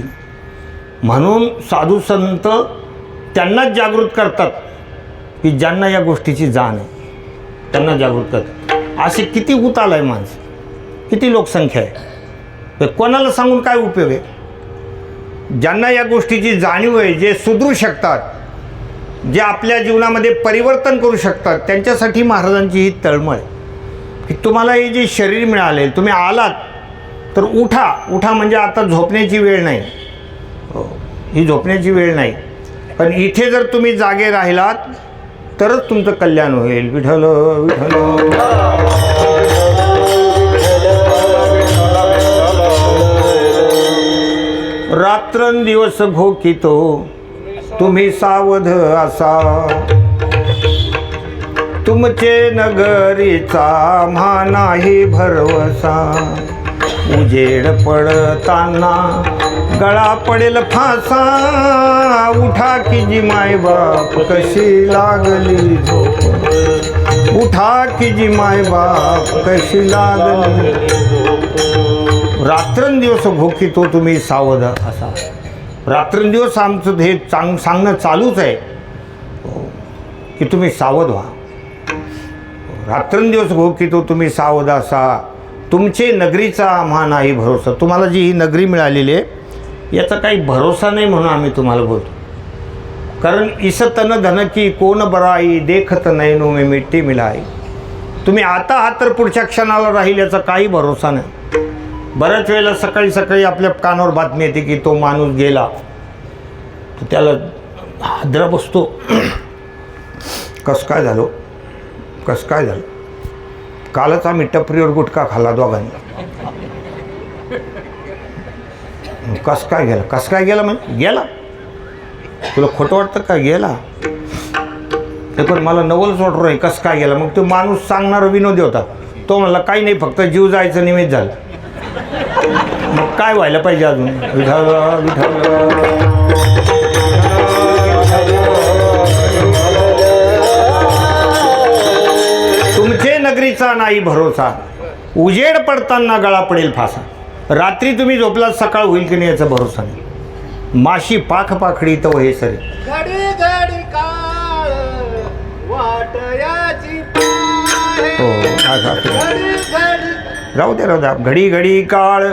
म्हणून साधू संत त्यांनाच जागृत करतात की ज्यांना या गोष्टीची जाण आहे, त्यांना जागृत करतात. असे किती उताल आहे माणसं, किती लोकसंख्या आहे, कोणाला सांगून काय उपयोग आहे. ज्यांना या गोष्टीची जाणीव आहे, जे सुधरू शकतात, जे आपल्या जीवनामध्ये परिवर्तन करू शकतात, त्यांच्यासाठी महाराजांची ही तळमळ आहे की तुम्हाला हे जे शरीर मिळाले, तुम्ही आलात तर उठा म्हणजे आता झोपण्याची वेळ नाही, ही झोपण्याची वेळ नाही. पण इथे जर तुम्ही जागे राहिलात तरच तुमचं कल्याण होईल. विठ्ठल विठ्ठल. रात्रंदिवस घोकितो तुम्ही सावध असा, तुमचे नगरीचा आम्हा नाही भरवसा, उजेड पडताना गळा पडेल फासा, उठा की जी मायबाप कशी लागली झोप, उठा की जी मायबाप कशी लागली, रात्रंदिवस भोकितो तुम्ही सावध असा. रात्रंदिवस आमचं हे सांगणं चालूच आहे की तुम्ही सावध व्हा. रात्रंदिवस भोकितो तुम्ही सावध असा, तुमचे नगरीचा आम्हा नाही भरोसा. तुम्हाला जी ही नगरी मिळालेली आहे याचा काही भरोसा नाही म्हणून आम्ही तुम्हाला बोलतो. कारण इसतन धन की कोण बराई, देखत नैनो में मिट्टी मिलाई. तुम्ही आता आहात तर पुढच्या क्षणाला राहील याचा काही भरोसा नाही. बऱ्याच वेळेला सकाळी सकाळी आपल्या कानावर बातमी येते की तो माणूस गेला, तर त्याला हादरा बसतो. कसं काय झालं, कसं काय झालं, कालच आम्ही टपरीवर गुटखा खाल्ला दोघांनी. कसं काय गेला, कसं काय गेला म्हणजे गेला, तुला खोटं वाटतं का गेला, ते पण मला नवलच वाटू आहे कसं काय गेला. मग तो माणूस सांगणारा विनोदी होता. तो म्हणला काही नाही, फक्त जीव जायचं निमित्त झालं. मग काय व्हायला पाहिजे अजून, विठ्ठल विठ्ठल. तुमचे नगरीचा नाही भरोसा, उजेड पडताना गळा पडेल फासा. रात्री तुम्ही झोपलात सकाळ होईल की नाही याचा भरोसा नाही. माशी पाख पाखडी तर हे सरी,
घडी घडी काळ वाटयाची पाहे.
हो असं
घडी घडी
राहू द्या राहू द्या. घडी घडी काळ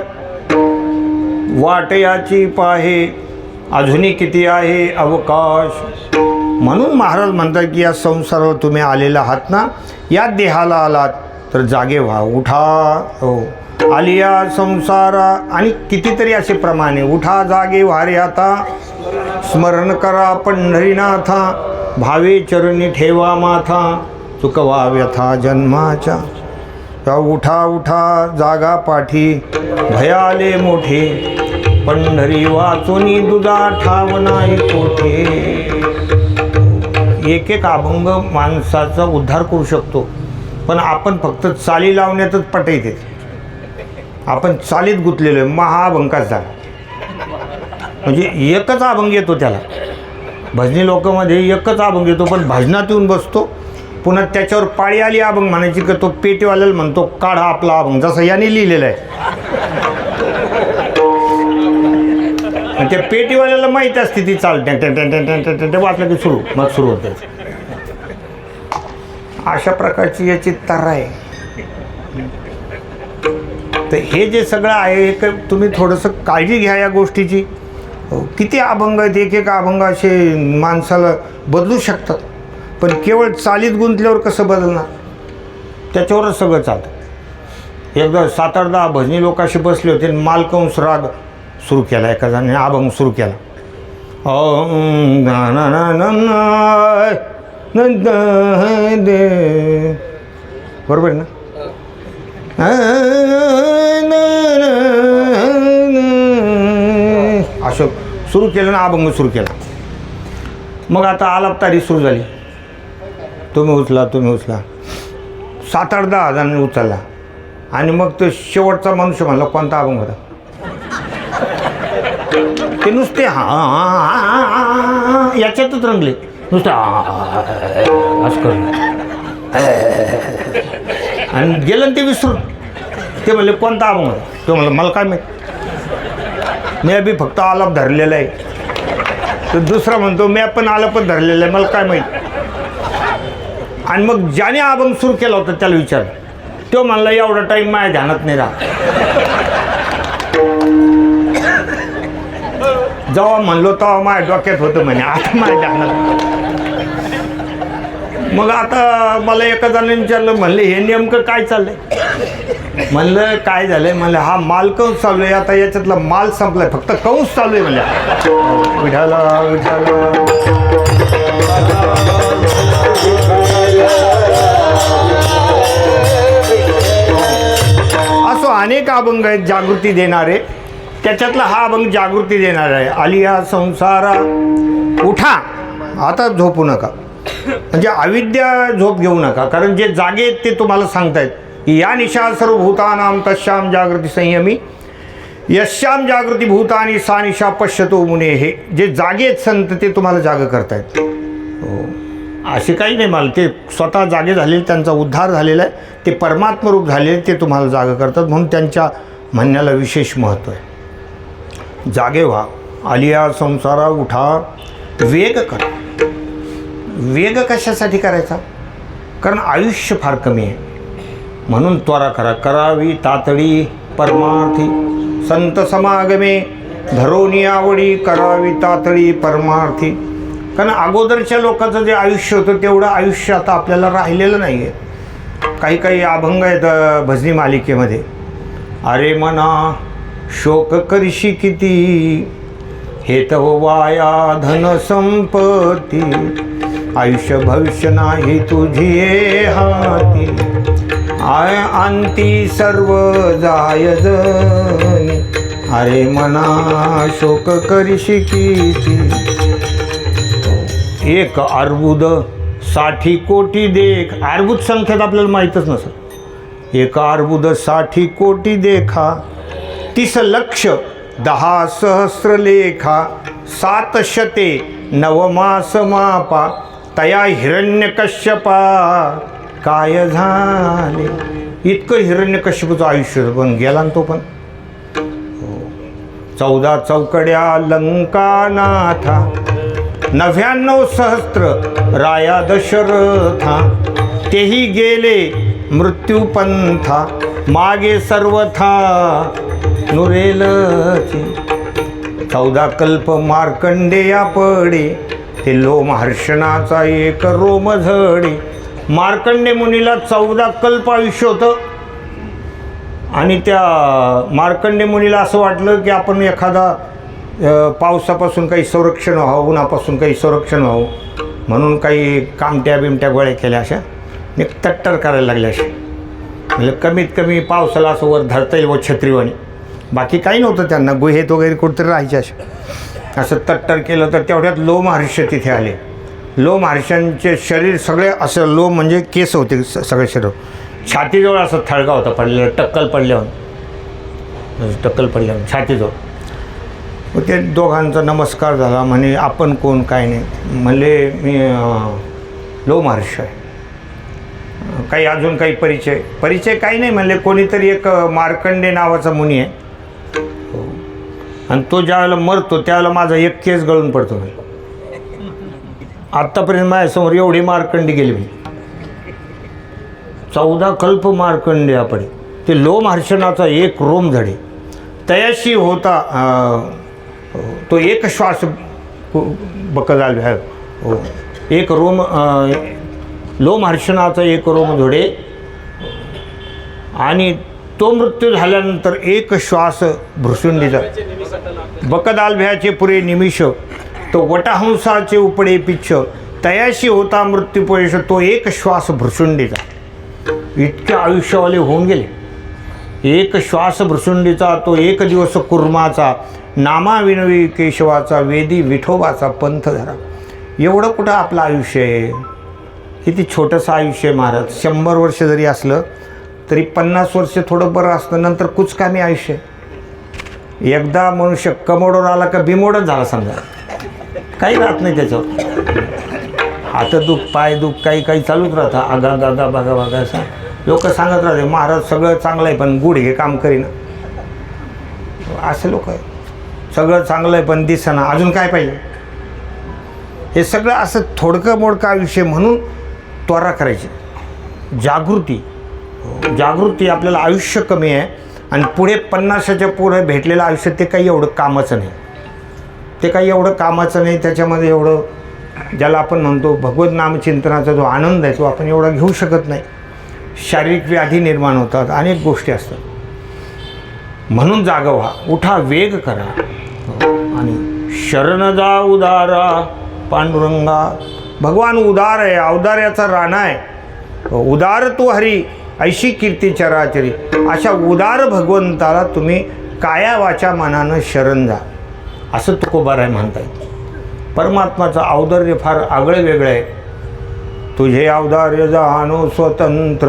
वाटयाची पाहे, अजूनही किती आहे अवकाश. म्हणून महाराज म्हणतात की या संसारावर तुम्ही आलेला आहात ना, या देहाला आलात तर जागे व्हा, उठा. हो आलिया संसारा, आणि कितीतरी असे प्रमाणे उठा जागे व्हा रे आता, स्मरण करा पंढरीनाथा, भावे चरणी ठेवा माथा, चुकवा व्यथा जन्माच्या. उठा उठा जागा पाठी, भयाले मोठे, पंढरी वाचोनी दुधा ठाव नाही कोठे. एक एक अभंग माणसाचा उद्धार करू शकतो, पण आपण फक्त चाली लावण्यातच पटायचे. आपण चालीत गुंतलेलो आहे. महाअभंगाच झाला म्हणजे एकच अभंग येतो त्याला. भजनी लोकांमध्ये एकच अभंग येतो, पण भजनात येऊन बसतो. पुन्हा त्याच्यावर पाळी आली अभंग म्हणायची की तो पेटीवाल्याला म्हणतो काढा आपला अभंग, जसं याने लिहिलेलं आहे. आणि त्या पेटीवाल्याला माहीत असते ती चाल ते वाचलं की सुरू, मग सुरू होते. अशा प्रकारची याची तर्रा आहे. तर हे जे सगळं आहे एक तुम्ही थोडंसं काळजी घ्या या गोष्टीची. किती अभंग आहेत, एक एक अभंग असे माणसाला बदलू शकतात, पण केवळ चालीत गुंतल्यावर कसं बदलणार, त्याच्यावरच सगळं चालतं. एकदा 7-8 भजनी लोक असे बसले होते, मालकंस राग सुरू केला, एका जणाने अभंग सुरू केला. बरोबर ना, असं सुरू केलं ना, अभंग सुरू केला. मग आता आलापतारी सुरू झाली, तुम्ही उचला तुम्ही उचला. 7-8 जणांनी उचलला, आणि मग तो शेवटचा मनुष्य म्हणला कोणता अभंग होता. ते नुसते हा याच्यातच रंगले, नुसते असं करून, आणि गेलं ते विसरून. ते म्हणले कोणता अभंग होता. तो म्हणलं मला काय माहीत, मी बी फक्त आलाप धरलेला आहे. तर दुसरा म्हणतो मी पण आलापच धरलेलं आहे, मला काय माहीत. आणि मग ज्याने अभंग सुरू केला होता त्याला विचारलं, तो म्हणला एवढा टाईम माझ्या ध्यानात नाही राहत. जेव्हा म्हणलो तेव्हा माझ्या डोक्यात होतं म्हणे, आता माझ्या ध्यानात. मग आता मला एका जणाने विचारलं, म्हणले हे नेमकं काय चाललंय. म्हणलं काय झालंय, म्हणलं हा माल कंस चालू आहे, आता याच्यातला माल संपलाय, फक्त कंस चालू आहे. म्हणल्या विठाला विठाला. असो अनेक अभंग आहेत जागृती देणारे. त्याच्यातला हा अभंग जागृती देणार आहे. आलिया संसारा उठा, आता झोपू नका, म्हणजे अविद्या झोप घेऊ नका, कारण जे जागे आहेत ते तुम्हाला सांगतायत. या निशा सर्वभूतानां तस्याम जागृती संयमी यश्याम जागृती भूतानी सा निशा पश्यतो मुने. हे जे जागे आहेत संत ते तुम्हाला जाग करतायत. हो, असे काही नाही, मला ते स्वतः जागे झालेले, त्यांचा उद्धार झालेला आहे, ते परमात्मरूप झालेले, ते तुम्हाला जाग करतात, म्हणून त्यांच्या म्हणण्याला विशेष महत्त्व आहे. जागे व्हा, आलिया संसारा उठा, वेग करा. वेग कशासाठी करायचा? कारण आयुष्य फार कमी आहे, म्हणून त्वरा करा. करावी तातडी परमार्थी संत समागमे धरोनी आवडी, करावी तातडी परमार्थी. कारण अगोदरच्या लोकांचं जे आयुष्य होतं तेवढं आयुष्य आता आपल्याला राहिलेलं नाही आहे. काही काही अभंग आहेत भजनी मालिकेमध्ये. अरे मना शोक करशी किती, हे तव वाया धन संपत्ती, आयुष्य भविष्य नाही तुझी हाती, अंती सर्व जाय जनी, अरे मना शोक करशी किती. एक अर्बुद 60 कोटी देख, अर्बुद संख्येत आपल्याला माहीतच नसेल. एक अर्बुद 60 कोटी देखा, 30 लक्ष 10 सहस्र लेखा, 700 नवमास मापा, तया हिरण्यकश्यपा काय झाले. इतकं हिरण्यकश्यपूचं आयुष्य पण गेला ना तो पण. 14 चौकड्या लंकानाथा, 99 सहस्त्र राया दशरथा, तेही गेले मृत्यूपंथा, मागे सर्वथा नुरेलची. 14 कल्प मार्कंडेया पडे, ते लोम हर्षणाचा एक रोम झडे. मार्कंडे मुनीला 14 कल्प आयुष्य होतं, आणि त्या मार्कंडे मुनीला असं वाटलं की आपण एखादा पावसापासून काही संरक्षण व्हावं, उन्हापासून काही संरक्षण व्हावं, म्हणून काही कामट्या बिमट्या गोळ्या केल्या, अशा तट्टर करायला लागल्या. अशा म्हणजे कमीत कमी पावसाला असं वर धरता येईल व छत्रीवाणी, बाकी काही नव्हतं त्यांना. गुहेत वगैरे कुठेतरी राहायचे. अशा असं तट्टर केलं तर तेवढ्यात लोमहर्ष तिथे आले. लोमहर्षांचे शरीर सगळे असं, लोम म्हणजे केस होते सगळे शरीर, छातीजवळ असं थळगा होता पडलेला, टक्कल पडल्यावर छातीजवळ. मग ते दोघांचा नमस्कार झाला. म्हणे आपण कोण, काय नाही. म्हणले मी लोमहर्ष आहे. काही अजून काही परिचय काही नाही. म्हणले कोणीतरी एक मार्कंडे नावाचा मुनी आहे, आणि तो ज्यावेळेला मरतो त्यावेळेला माझा एक केस गळून पडतो. म्हणजे आत्तापर्यंत माझ्यासमोर एवढी मार्कंडी गेली. मी 14 कल्प मार्कंडे आपडे, ते लोमहर्षणाचा एक रोम झडे, तयाशी होता तो एक श्वास बकदाल आहे. एक रोम लोमहर्षणाचा एक रोम झडे, आणि तो मृत्यू झाल्यानंतर एक श्वास भ्रुसुंडीचा. बकदाल भ्याचे पुरे निमिष, तो वटहंसाचे उपडे पिच्छ, तयाशी होता मृत्यूपयश, तो एक श्वास भ्रुसुंडीचा. इतके आयुष्यवाले होऊन गेले. एक श्वास भ्रुसुंडीचा, तो एक दिवस कुर्माचा, नामा विनवी केशवाचा, वेदी विठोबाचा पंथ धरा. एवढं कुठं आपलं आयुष्य आहे? किती छोटंसं आयुष्य आहे महाराज. 100 वर्ष जरी असलं तरी 50 वर्ष थोडं बरं असतं, नंतर कुचकामी आयुष्य. एकदा मनुष्य कमोडवर आला का बिमोडच झाला समजा, काही राहत नाही त्याच्यावर. हात दुख, पाय दुख, काही चालूच राहतं. आगा गागा बागा बागा असं लोक सांगत राहते, महाराज सगळं चांगलं आहे पण गुडघे काम करीना. असे लोक आहे. सगळं चांगलं आहे पण दिसेना, अजून काय पाहिजे. हे सगळं असं थोडकं मोडकं आयुष्य. म्हणून त्वरा करायची. जागृती आपल्याला आयुष्य कमी आहे, आणि पुढे 50च्या पुढे भेटलेलं आयुष्य ते काही एवढं कामाचं नाही. त्याच्यामध्ये एवढं ज्याला आपण म्हणतो भगवत नामचिंतनाचा जो आनंद आहे तो आपण एवढा घेऊ शकत नाही. शारीरिक व्याधी निर्माण होतात, अनेक गोष्टी असतात. म्हणून जागा व्हा, उठा, वेग करा, आणि शरण जा उदारा पांडुरंगा. भगवान उदार आहे, औदार्याचा राणा आहे. उदार तू हरी ऐशी कीर्ती चराचरी. अशा उदार भगवंताला तुम्ही काया वाचा मनानं शरण जा, असं तुकोबाराय म्हणतात. परमात्माचं औदार्य फार आगळं वेगळं आहे. तुझे औदार्य जाणो स्वतंत्र,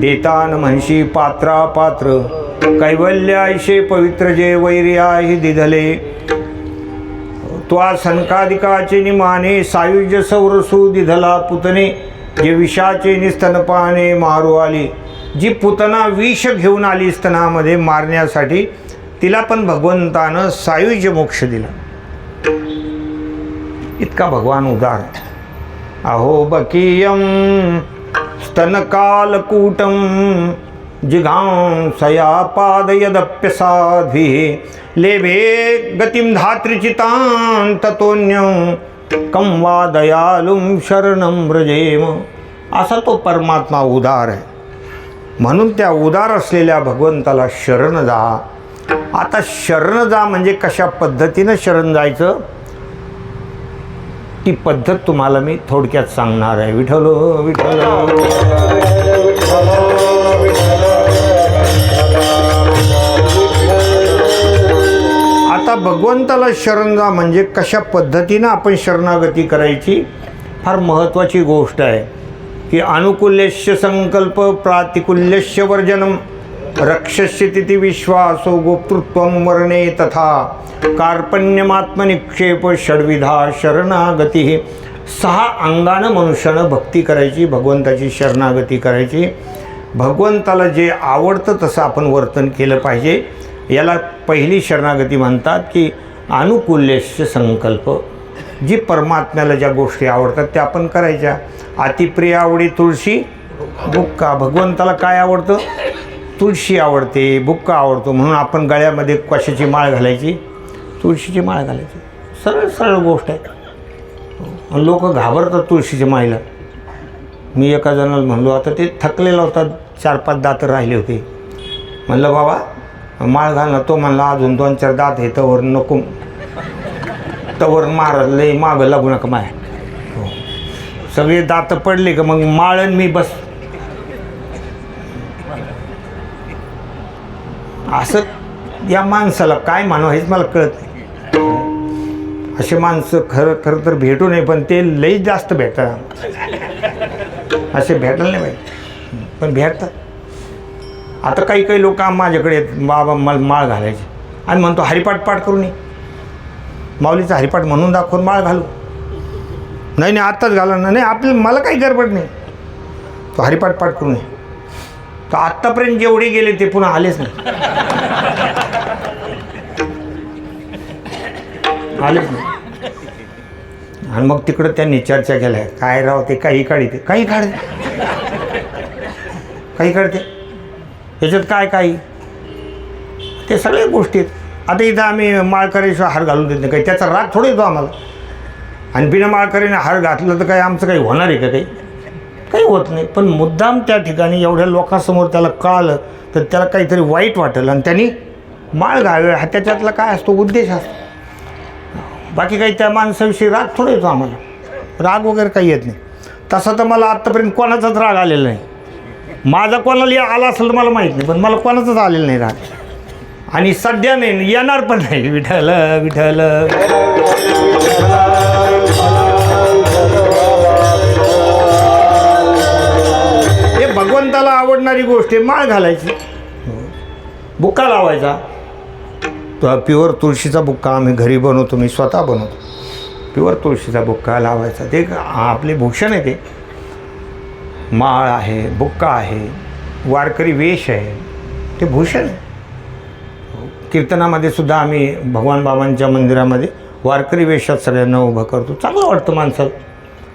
देतान म्हणशी पात्रा पात्र, कैवल्य ऐशे पवित्र जे वैरी आहे दिधले. त्वा सनकादिकाचे निमाने, सायुज्य सौरसू दिधला पुतने, जे विषाचे निस्तनपाने मारू आली. जी पुतना विष घेऊन आली स्तनामध्ये मारण्यासाठी, तिला पण भगवंतानं सायुज्य मोक्ष दिला. इतका भगवान उदार. अहो बकीयम स्तनकालकूटम जिघांसया पादयदप्यसाध्वी, लेभे गतिम धात्रिचितां ततोन्यं कं वा दयालुं शरणं व्रजेम. असा तो परमात्मा उदार आहे. म्हणून त्या उदार असलेल्या भगवंताला शरण जा. आता शरण जा म्हणजे कशा पद्धतीनं शरण जायचं, ती पद्धत तुम्हाला मी थोडक्यात सांगणार आहे. विठ्ठल विठ्ठल. आता भगवंताला शरण जा म्हणजे कशा पद्धतीनं आपण शरणागती करायची, फार महत्त्वाची गोष्ट आहे. की अनुकूल्यस्य संकल्प प्रातिकूल्यस्य वर्जनम, रक्षस्य तिथी विश्वासो गोप्तृत्वं वर्णे तथा, कार्पण्यमात्मनिक्षेप षड्विधा शरणागती. 6 अंगानं मनुष्यानं भक्ती करायची, भगवंताची शरणागती करायची. भगवंताला जे आवडतं तसं आपण वर्तन केलं पाहिजे. याला पहिली शरणागती म्हणतात की अनुकूल्यस्य संकल्प. जी परमात्म्याला ज्या गोष्टी आवडतात त्या आपण करायच्या. अतिप्रिय आवडी तुळशी बुक्का. भगवंताला काय आवडतं? तुळशी आवडते, बुक्का आवडतो, म्हणून आपण गळ्यामध्ये कशाची माळ घालायची? तुळशीची माळ घालायची. सरळ सरळ गोष्ट आहे. लोक घाबरतात तुळशीच्या माळीला. मी एका जणाला म्हणलो, आता ते थकलेला होता, 4-5 दात राहिले होते. म्हणलं बाबा माळ घालणं. तो म्हणला अजून 2-4 दात आहे, तवर नको, तवर महाराज लई मागं लागू नका माय. सगळे दात पडले का मग माळण मी बस. असं या माणसाला काय म्हणावं हेच मला कळत नाही. असे माणसं खरं तर भेटू नये, पण ते लई जास्त भेटतात. असे भेटायला नाही पाहिजे, पण भेटतात. आता काही लोक माझ्याकडे येतात, बाबा मला माळ घालायची, आणि म्हणतो हरिपाठ पाठ करू नये. माऊलीचा हरिपाठ म्हणून दाखवून माळ घालू. नाही आत्ताच घाला ना. नाही आपल्याला, मला काही गडबड नाही, तो हरिपाठ पाठ करू नये. तर आत्तापर्यंत जेवढे गेले ते पुन्हा आलेच नाही. आलेच नाही. आणि मग तिकडं त्यांनी चर्चा केल्या, काय राव ते काही काढते, काही काढते याच्यात काही ते सगळ्या गोष्टी आहेत. आता इथं आम्ही माळकरीशिवाय हार घालून देत नाही, काही त्याचा राग थोडा येतो आम्हाला. आणि बिना माळकरीने हार घातलं तर काही आमचं काही होणार आहे का? काही होत नाही. पण मुद्दाम त्या ठिकाणी एवढ्या लोकांसमोर त्याला कळलं तर त्याला काहीतरी वाईट वाटेल आणि त्यांनी माळ घालावी, हा त्याच्यातला काय असतो उद्देश असतो. बाकी काही त्या माणसाविषयी राग थोडा येतो आम्हाला. राग वगैरे काही येत नाही. तसा तर मला आत्तापर्यंत कोणाचाच राग आलेला नाही. माझा कोणाला आला असेल तर मला माहीत नाही, पण मला कोणाचाच आलेला नाही राग. आणि सध्या नाही, येणार पण नाही. विठ्ठल विठ्ठल. हे भगवंताला आवडणारी गोष्ट आहे. माळ घालायची, बुक्का लावायचा. प्युअर तुळशीचा बुक्का आम्ही घरी बनवतो, मी स्वतः बनवतो. प्युअर तुळशीचा बुक्का लावायचा. ते आपले भूषण आहे. ते माळ आहे, बुक्का आहे, वारकरी वेश आहे, ते भूषण आहे. कीर्तनामध्ये सुद्धा आम्ही भगवान बाबांच्या मंदिरामध्ये वारकरी वेशात सगळ्यांना उभं करतो. चांगलं वाटतं माणसाला,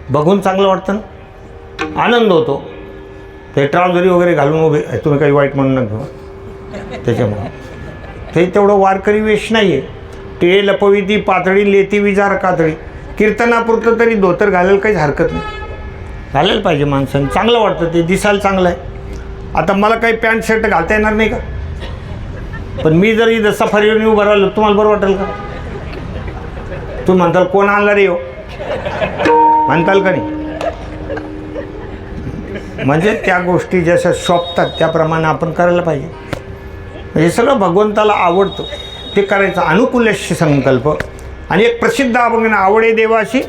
बघून चांगलं वाटतं ना, आनंद होतो. ते ट्राउझरी वगैरे घालून उभे, तुम्ही काही वाईट म्हणू नका. त्याच्यामुळे ते तेवढं वारकरी वेश नाही आहे. ते लपविती पातळी लेती विजार कातळी. कीर्तनापुरतं तरी धोतर घालायला काहीच हरकत नाही. घालायला पाहिजे माणसाने, चांगलं वाटतं, ते दिसायला चांगलं आहे. आता मला काही पॅन्ट शर्ट घालता येणार नाही का? पण मी जर इथं सफारीवर उभं राहिलो, तुम्हाला बरं वाटेल का? तुम्ही म्हणताल कोण आणला रे हो, म्हणताल का नाही? म्हणजे त्या गोष्टी जशा शोभतात त्याप्रमाणे आपण करायला पाहिजे. हे सगळं भगवंताला आवडतं, ते करायचं. अनुकूल्यस्य संकल्प. आणि एक प्रसिद्ध अभंग, आवडे देवाशी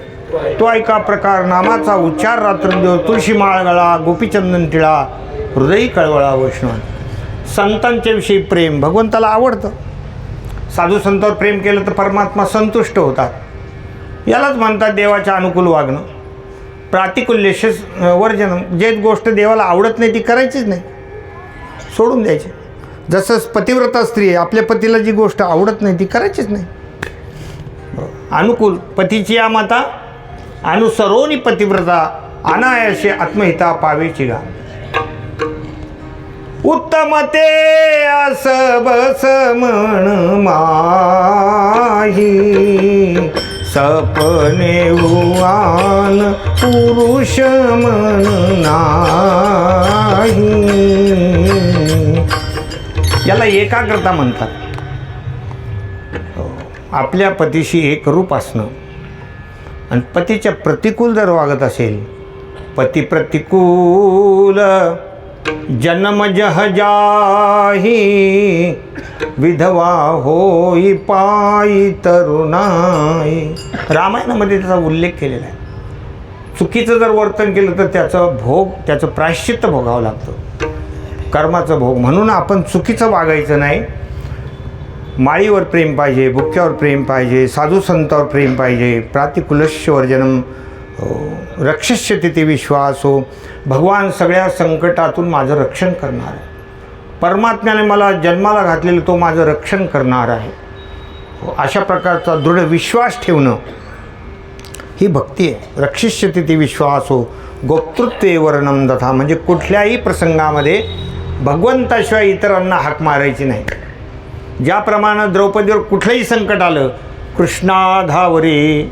तो ऐका प्रकार, नामाचा उच्चार रात्रंदिवस, तुळशी माळ गळा, गोपीचंदन टिळा, हृदयी कळवळा वैष्णव. संतांच्या विषयी प्रेम भगवंताला आवडतं. साधू संतांवर प्रेम केलं तर परमात्मा संतुष्ट होतात. यालाच म्हणतात देवाच्या अनुकूल वागणं. प्रातिकुल्यश वर्जन. जे गोष्ट देवाला आवडत नाही ती करायचीच नाही, सोडून द्यायची. जसं पतिव्रता स्त्री आहे, आपल्या पतीला जी गोष्ट आवडत नाही ती करायचीच नाही. अनुकूल. पतीची या माता अनुसरोनी पतिव्रता, अनायासे आत्महिता पावेची गा. उत्तम ते अस बस म्हण माही, सपने उवान पुरुष म्हण नाही. याला एकाग्रता म्हणतात. आपल्या पतीशी एक रूप असणं. आणि पतीच्या प्रतिकूल जर वागत असेल, पती प्रतिकूल जन्म जह जाही, विधवा होई पायी तरुणाई. रामायणामध्ये त्याचा उल्लेख केलेला आहे. चुकीचं जर वर्तन केलं तर त्याचं भोग, त्याचं प्रायश्चित्त भोगावं लागतं, कर्माचं भोग. म्हणून आपण चुकीचं वागायचं नाही. माळीवर प्रेम पाहिजे, बुक्क्यावर प्रेम पाहिजे, साधू संतावर प्रेम पाहिजे. प्रातिकुलस्य वर्जनम रक्षिष्यति ते विश्वासो. भगवान सगळ्या संकटातून माझं रक्षण करणार आहे. परमात्म्याने मला जन्माला घातलेलं तो माझं रक्षण करणार आहे. अशा प्रकारचा दृढ विश्वास ठेवणं ही भक्ती आहे. रक्षिष्यति ते विश्वासो गोप्तृत्वे वर्णम दथा. म्हणजे कुठल्याही प्रसंगामध्ये भगवंताशिवाय इतरांना हाक मारायची नाही. ज्याप्रमाणे द्रौपदीवर कुठलंही संकट आलं, कृष्णाधावरी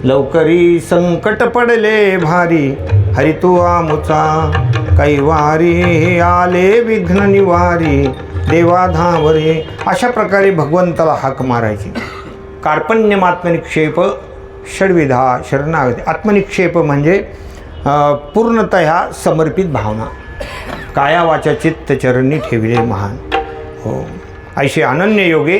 लवकरी संकट पडले भारी, हरी तू आमुचा कैवारी, आले विघ्न निवारी देवा धावरे. अशा प्रकारे भगवंताला हाक मारायची. कार्पण्यमात्मनिक्षेप षड्विधा शरणागती. आत्मनिक्षेप म्हणजे पूर्णतः समर्पित भावना. काया वाचा चित्त चरणी ठेविले महान. हो, ऐशे अनन्य योगे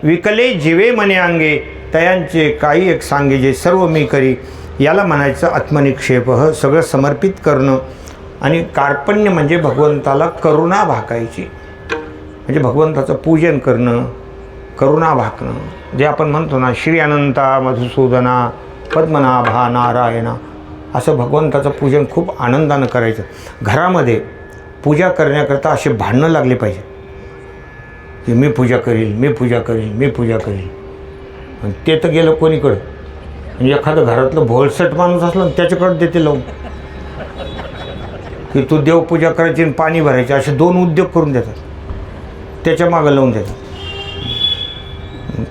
विकले जीवे मने अंगे, तयांचे काही एक सांगे जे सर्व मी करी. याला म्हणायचं आत्मनिक्षेप. सगळं समर्पित करणं. आणि कार्पण्य म्हणजे भगवंताला करुणा भाकायची, म्हणजे भगवंताचं पूजन करणं, करुणा भाकणं. जे आपण म्हणतो ना, श्री अनंता मधुसूदना पद्मनाभा नारायणा, असं भगवंताचं पूजन खूप आनंदानं करायचं. घरामध्ये पूजा करण्याकरता असे भांडणं लागले पाहिजे की मी पूजा करील, मी पूजा करील, मी पूजा करील. आणि ते तर गेलं कोणीकडं. आणि एखादं घरातलं भोळसट माणूस असलं त्याच्याकडं देते लावून की तू देवपूजा करायची आणि पाणी भरायचे. असे दोन उद्योग करून देतात, त्याच्या मागं लावून देतात.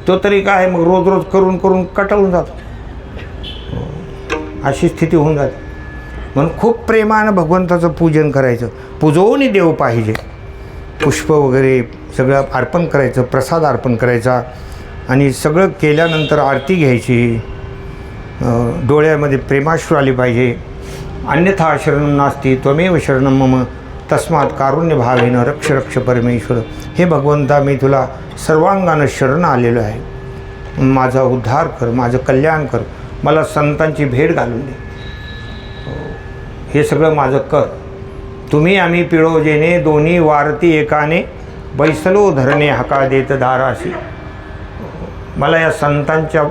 तो तरी काय, मग रोज रोज करून करून कटाळून जातो. अशी स्थिती होऊन जाते. म्हणून खूप प्रेमानं भगवंताचं पूजन करायचं. पूजवून देव पाहिजे. पुष्प वगैरे सगळं अर्पण करायचं, प्रसाद अर्पण करायचा. आणि सगळं केल्यानंतर आरती घ्यायची. डोळ्यामध्ये प्रेमाश्रू आली पाहिजे. अन्यथा शरणं नास्ती त्वमेव शरणं मम, तस्मात कारुण्य भावेनं रक्ष रक्ष परमेश्वर. हे भगवंता, मी तुला सर्वांगानं शरण आलेलो आहे. माझा उद्धार कर, माझं कल्याण कर, मला संतांची भेट घालून दे. हे सगळं माझं कर. तुम्ही आम्ही पिळोजेने दोन्ही वारती एकाने, बैसलो धरणे हका देत दाराशी. मला या संतांच्या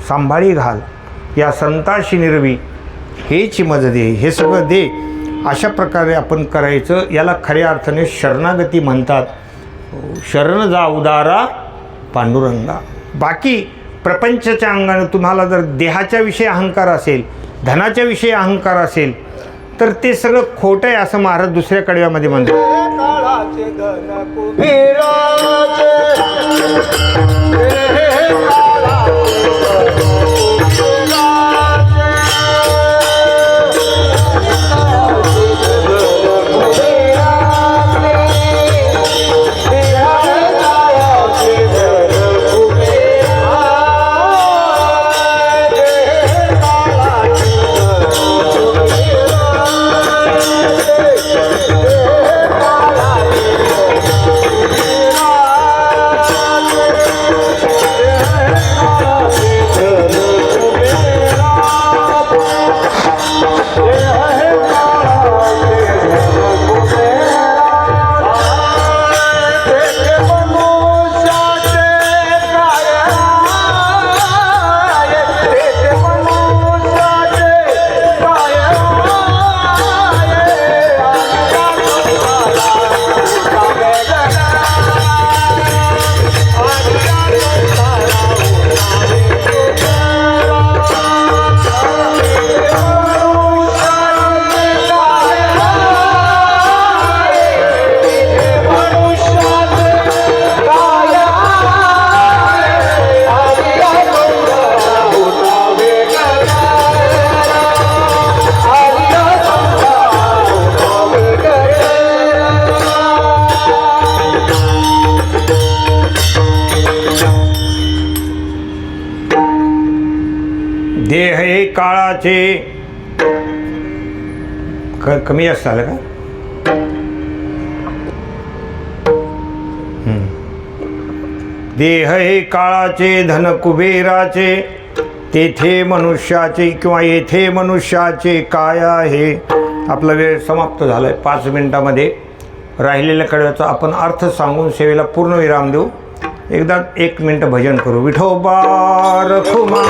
सांभाळी घाल, या संताशी निर्वी हेची मज दे. हे सगळं दे. अशा प्रकारे आपण करायचं. याला खऱ्या अर्थाने शरणागती म्हणतात. शरण जा उदारा पांडुरंगा. बाकी प्रपंचाच्या अंगाने तुम्हाला जर देहाच्या विषयी अहंकार असेल, धनाच्या विषयी अहंकार असेल, तर ते सगळं खोटं आहे असं महाराज दुसऱ्या कडव्यामध्ये म्हणतात.
काळाचे धन कुबेराचे,
काळाचे कमी जास्त झालं का? देह हे काळाचे धन कुबेराचे तेथे मनुष्याचे किंवा येथे मनुष्याचे काय आहे. आपला वेळ समाप्त झाला आहे. 5 मिनिटामध्ये राहिलेल्या कडव्याचा आपण अर्थ सांगून सेवेला पूर्ण विराम देऊ. एकदा 1 मिनिट भजन करू. विठोबा रखुमा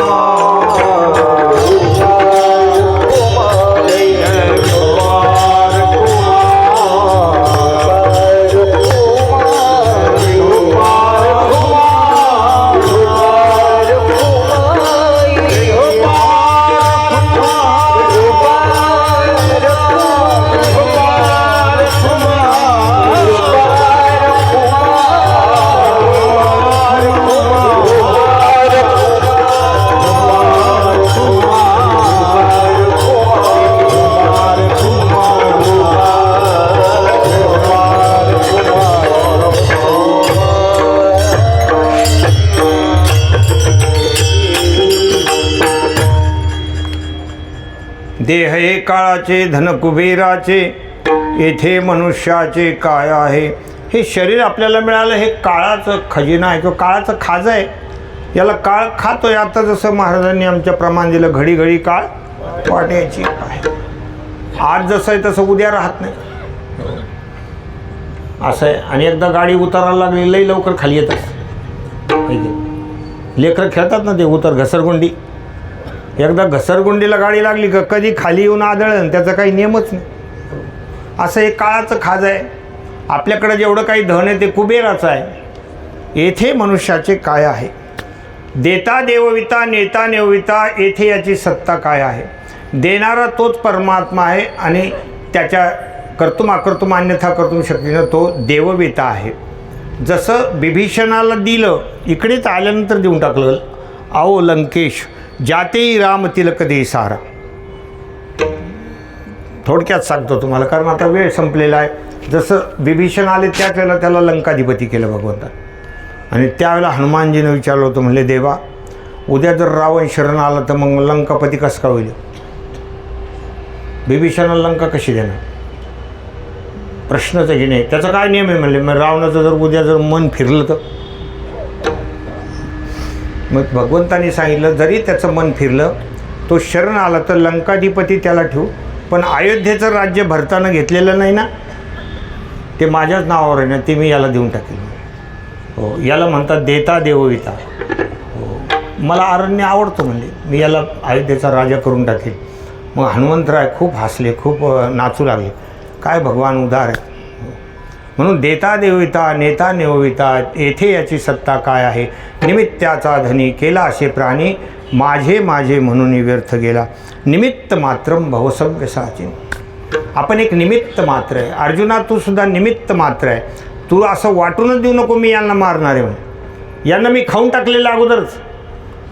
देह हे काळाचे धन कुबेराचे येथे मनुष्याचे काय आहे. हे शरीर आपल्याला मिळालं हे काळाचं खजिना आहे किंवा काळाचं खाजं आहे. याला काळ खातोय. आता जसं महाराजांनी आमच्या प्रमाण दिलं घडी घडी काळ वाटायची आहे. आज जसं आहे तसं उद्या राहत नाही असं आहे. आणि एकदा गाडी उतारायला लागली लई लवकर खाली येतात. लेकरं खेळतात ना ते उतर घसरगुंडी. एकदा घसरगुंडीला गाडी लागली का कधी खाली येऊन आदळण त्याचा काही नियमच नाही. असं एक काळाचं खाज आहे. आपल्याकडे जेवढं काही धन आहे ते कुबेराचं आहे. येथे मनुष्याचे काय आहे. देता देवविता नेता नेविता येथे याची सत्ता काय आहे. देणारा तोच परमात्मा आहे आणि त्याच्या कर्तुम अकर्तुम अन्यथा कर्तुम शक्तीनं तो देवविता आहे. जसं बिभीषणाला दिलं इकडेच आल्यानंतर देऊन टाकलं. आओ लंकेश जातेही राम तिलक दे सारा. थोडक्यात सांगतो तुम्हाला कारण आता वेळ संपलेला आहे. जसं विभीषण आले त्याच वेळेला त्याला लंकाधिपती केलं भगवंता. आणि त्यावेळेला हनुमानजीनं विचारलं होतं म्हणले देवा उद्या जर रावण शरण आला तर मग लंकापती कसं काय होईल. विभीषणाला लंका कशी देणार प्रश्नच हे नाही. त्याचा काय नियम आहे म्हणले. मग रावणाचं जर उद्या जर मन फिरलं तर मग भगवंतानी सांगितलं जरी त्याचं मन फिरलं तो शरण आला तर लंकाधिपती त्याला ठेवू पण अयोध्येचं राज्य भरताना घेतलेलं नाही ना ते माझ्याच नावावर आहे ना ते मी याला देऊन टाकेल. हो याला म्हणतात देता देवविता. हो मला अरण्य आवडतं म्हणले मी याला अयोध्येचा राजा करून टाकेल. मग हनुमंतराय खूप हसले खूप नाचू लागले. काय भगवान उदार आहे. म्हणून देता देवविता नेता नेवविता येथे याची सत्ता काय आहे. निमित्ताचा धनी केला असे प्राणी माझे माझे म्हणून व्यर्थ गेला. निमित्त मात्रम भवसव्य साचिन. आपण एक निमित्त मात्र आहे. अर्जुना तू सुद्धा निमित्त मात्र आहे. तू असं वाटूनच देऊ नको मी यांना मारणार आहे म्हणून. यांना मी खाऊन टाकलेलं अगोदरच.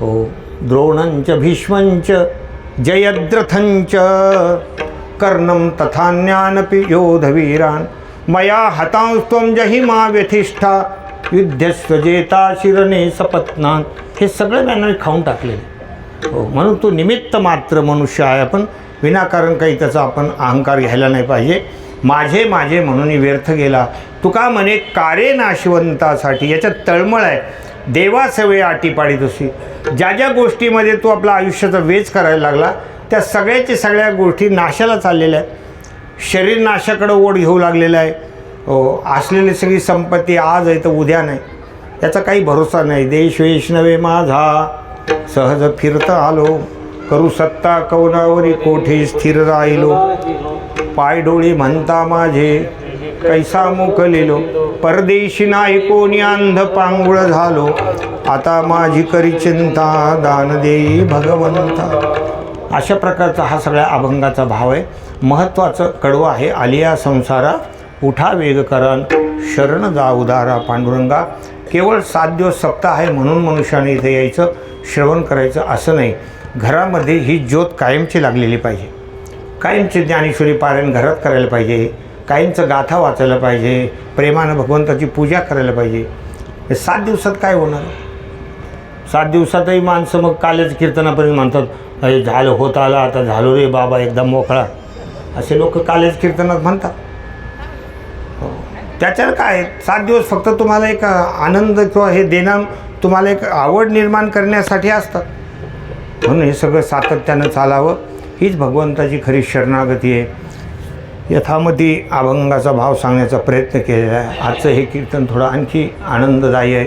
हो द्रोणंच भीष्मंच जयद्रथंच कर्णम तथान्यानपि योधवीरान मया हतांस्त्वं जहिमा व्यथिष्ठा युद्धस्वजेता शिरणे सपत्नान. हे सगळं त्यांना खाऊन टाकलेले. हो म्हणून तो निमित्त मात्र मनुष्य आहे. आपण विनाकारण काही त्याचा आपण अहंकार घ्यायला नाही पाहिजे. माझे माझे म्हणून व्यर्थ गेला. तुका म्हणे कारे नाशवंतासाठी. याच्यात तळमळ आहे. देवासेवे आटी पाडीत अशी ज्या ज्या गोष्टीमध्ये तो आपला आयुष्याचा वेच करायला लागला त्या सगळ्या गोष्टी नाशाला चाललेल्या आहेत. शरीर नाशाकडे ओढ घेऊ लागलेलं आहे. हो असलेली सगळी संपत्ती आज आहे तर उद्या नाही याचा काही भरोसा नाही. देश वेश नव्हे माझा सहज फिरता आलो करू सत्ता कौनावरी कोठे स्थिर राहिलो. पाय डोळी म्हणता माझे कैसा मोकलेलो परदेशी नाही कोणी अंध पांगुळ झालो. आता माझी करी चिंता दान देई भगवंता. अशा प्रकारचा हा सगळ्या अभंगाचा भाव आहे. महत्त्वाचं कडवं आहे. आलिया संसारा उठा वेग करान शरण जा उदारा पांडुरंगा. केवळ 7 दिवस सप्ताह आहे म्हणून मनुष्याने इथे यायचं श्रवण करायचं असं नाही. घरामध्ये ही ज्योत कायमची लागलेली पाहिजे. कायमची ज्ञानेश्वरी पारायण घरात करायला पाहिजे. काहींचं गाथा वाचायला पाहिजे. प्रेमानं भगवंताची पूजा करायला पाहिजे. हे 7 दिवसात काय होणार. 7 दिवसातही माणसं मग कालेच कीर्तनापर्यंत म्हणतात, अरे झालं, होत आलं, आता झालो रे बाबा एकदम मोकळा, असे लोक कालेच कीर्तनात म्हणतात. त्याच्यावर काय 7 दिवस फक्त तुम्हाला एक आनंद किंवा हे देणं, तुम्हाला एक आवड निर्माण करण्यासाठी असतात. म्हणून हे सगळं सातत्यानं चालावं, हीच भगवंताची खरी शरणागती आहे. यथामती अभंगाचा भाव सांगण्याचा प्रयत्न केलेला आहे. आजचं हे कीर्तन थोडं आणखी आनंददायी आहे,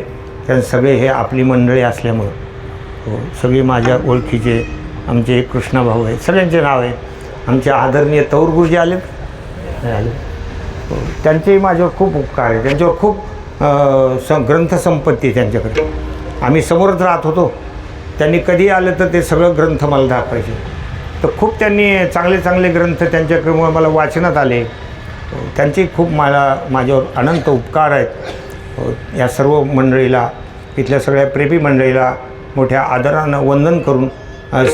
कारण सगळे हे आपली मंडळी असल्यामुळं. हो, सगळे माझ्या ओळखीचे आमचे कृष्णा भाऊ आहेत, सगळ्यांचे नाव आहे. आमचे आदरणीय तौर गुरुजी आले आले, हो, त्यांचेही माझ्यावर खूप उपकार आहे. त्यांच्यावर खूप ग्रंथसंपत्ती आहे त्यांच्याकडे. आम्ही समोरच राहत होतो, त्यांनी कधी आलं तर ते सगळं ग्रंथ मला दाखवायचे. तर खूप त्यांनी चांगले चांगले ग्रंथ त्यांच्याकडे मला वाचनात आले. त्यांचे खूप माझ्यावर अनंत उपकार आहेत. या सर्व मंडळीला, इथल्या सगळ्या प्रेमी मंडळीला मोठ्या आदरानं वंदन करून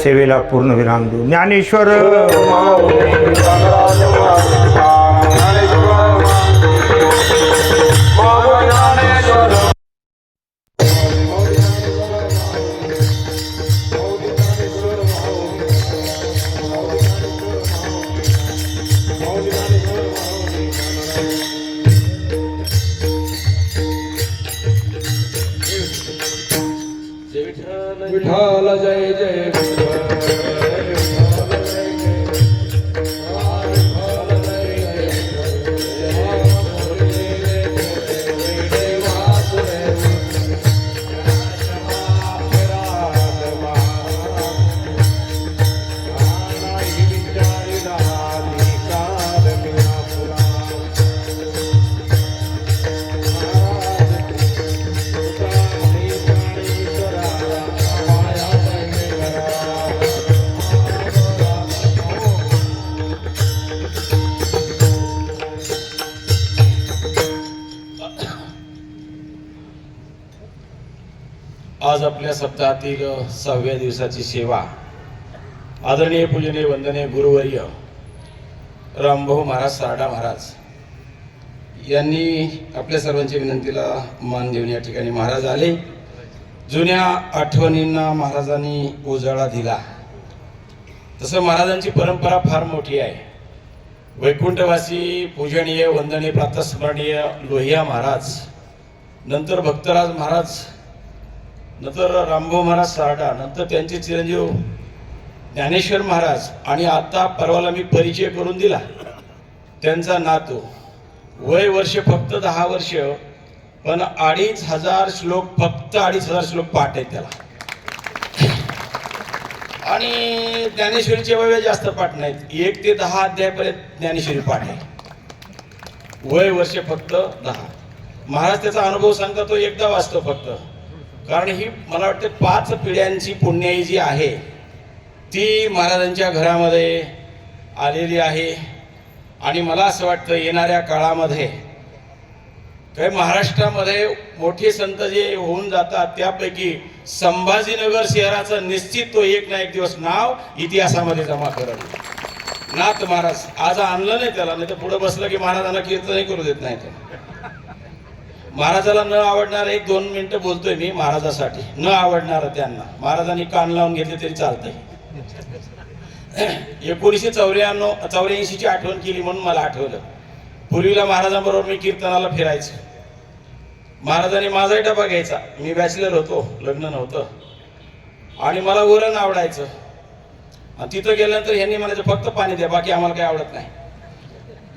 सेवेला पूर्णविराम देऊ. ज्ञानेश्वर
विठ्ठल जय जय
आज आपल्या सप्ताहातील 6व्या दिवसाची सेवा आदरणीय पूजनीय वंदनीय गुरुवर्य रामभाऊ महाराज सारडा महाराज यांनी आपल्या सर्वांच्या विनंतीला मान देऊन या ठिकाणी महाराज आले. जुन्या आठवणींना महाराजांनी उजाळा दिला. तसं महाराजांची परंपरा फार मोठी आहे. वैकुंठवासी पूजनीय वंदनीय प्रातस्मरणीय लोहिया महाराज, नंतर भक्तराज महाराज, नंतर रामभाऊ महाराज सारडा, नंतर त्यांचे चिरंजीव ज्ञानेश्वर महाराज, आणि आता परवाला मी परिचय करून दिला त्यांचा नातू. वय वर्ष फक्त 10 वर्ष, पण 2500 श्लोक, फक्त 2500 श्लोक पाठ आहेत त्याला. आणि ज्ञानेश्वरीचे वय जास्त पाठ नाहीत, 1 ते 10 अध्यायापर्यंत ज्ञानेश्वरी पाठ आहे. वय वर्ष फक्त 10. महाराज त्याचा अनुभव सांगता, तो एकदा वाचतो फक्त, कारण ही मला वाटते 5 पिढ्यांची पुण्याई जी आहे ती महाराजांच्या घरामध्ये आलेली आहे. आणि मला असं वाटतं येणाऱ्या काळामध्ये काही महाराष्ट्रामध्ये मोठे संत जे होऊन जातात त्यापैकी संभाजीनगर शहराचं निश्चित तो एक ना एक दिवस नाव इतिहासामध्ये जमा करेल. नाथ महाराज आज आणलं नाही त्याला, नाही तर पुढे बसलं की महाराजांना कीर्तनही करू देत नाही. महाराजाला न आवडणार 1-2 मिनिटं बोलतोय मी महाराजासाठी, न आवडणार त्यांना महाराजांनी कान लावून घेतले तरी चालतंय. 1984ची आठवण केली म्हणून मला आठवलं. पूर्वीला महाराजांबरोबर मी कीर्तनाला फिरायचो. महाराजांनी माझाही डबा घ्यायचा. मी बॅचलर होतो, लग्न नव्हतं, आणि मला वरण आवडायचं. आणि तिथं गेल्यानंतर ह्यांनी म्हणायचं फक्त पाणी द्या, बाकी आम्हाला काही आवडत नाही.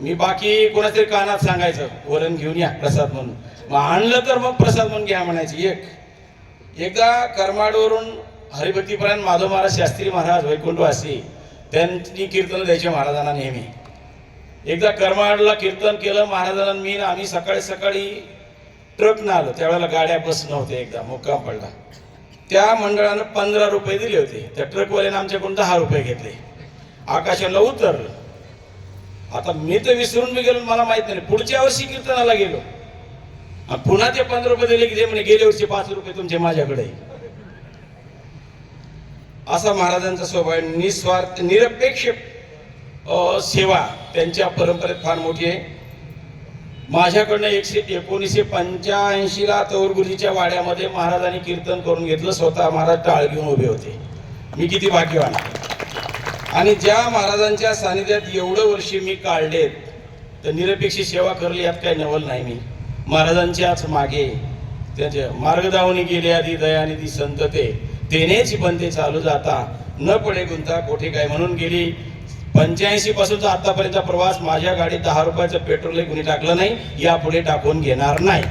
मी बाकी कोणातरी कानात सांगायचं वरण घेऊन या प्रसाद म्हणून. मग आणलं तर मग प्रसाद म्हणून घ्या म्हणायची. एकदा करमाडवरून हरिभक्तीपर्यंत माधव महाराज शास्त्री महाराज वैकुंठवासी त्यांनी कीर्तन द्यायचे महाराजांना नेहमी. एकदा करमाडला कीर्तन केलं महाराजांना. मी आम्ही सकाळी सकाळी ट्रकनं आलो, त्यावेळेला गाड्या बस नव्हत्या, एकदा मुक्काम पडला. त्या मंडळानं 15 रुपये दिले होते. त्या ट्रकवाल्यानं आमच्याकडून 10 रुपये घेतले. आकाशाला उतरलं. आता मी तर विसरून मी गेलो, मला माहित नाही. पुढच्या वर्षी कीर्तनाला गेलो, पुन्हा ते 15 रुपये दिले की ते म्हणे गेल्या वर्षी 5 रुपये तुमचे माझ्याकडे. असा महाराजांचा स्वभाव, निस्वार्थ निरपेक्ष सेवा त्यांच्या परंपरेत फार मोठी आहे. माझ्याकडनं 1985ला तौरगुरीच्या वाड्यामध्ये महाराजांनी कीर्तन करून घेतलं. स्वतः महाराज टाळ घेऊन उभे होते. मी किती भाग्यवान. आणि ज्या महाराजांच्या सानिध्यात एवढं वर्षी मी काढलेत तर निरपेक्ष सेवा करली यात काही नवल नाही. मी महाराजांच्याच मागे त्याचे मार्गदावनी गेले आधी दयानिधी संतते तेनेच बनते चालू जाता न पडे गुंता कोठे काय. म्हणून गेली 85 पासूनचा आतापर्यंतचा प्रवास माझ्या गाडीत 10 रुपयाचं पेट्रोलही कुणी टाकलं नाही, यापुढे टाकून घेणार नाही.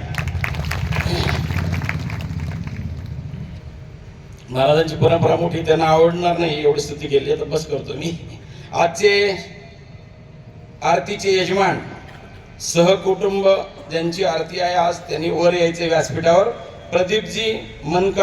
महाराजांची परंपरा मोठी, त्यांना आवडणार नाही एवढी स्तुती केली. आता बस करतो मी. आजचे आरतीचे यजमान सहकुटुंब ज्यांची आरती आहे आज त्यांनी वर यायचे व्यासपीठावर. प्रदीपजी मनका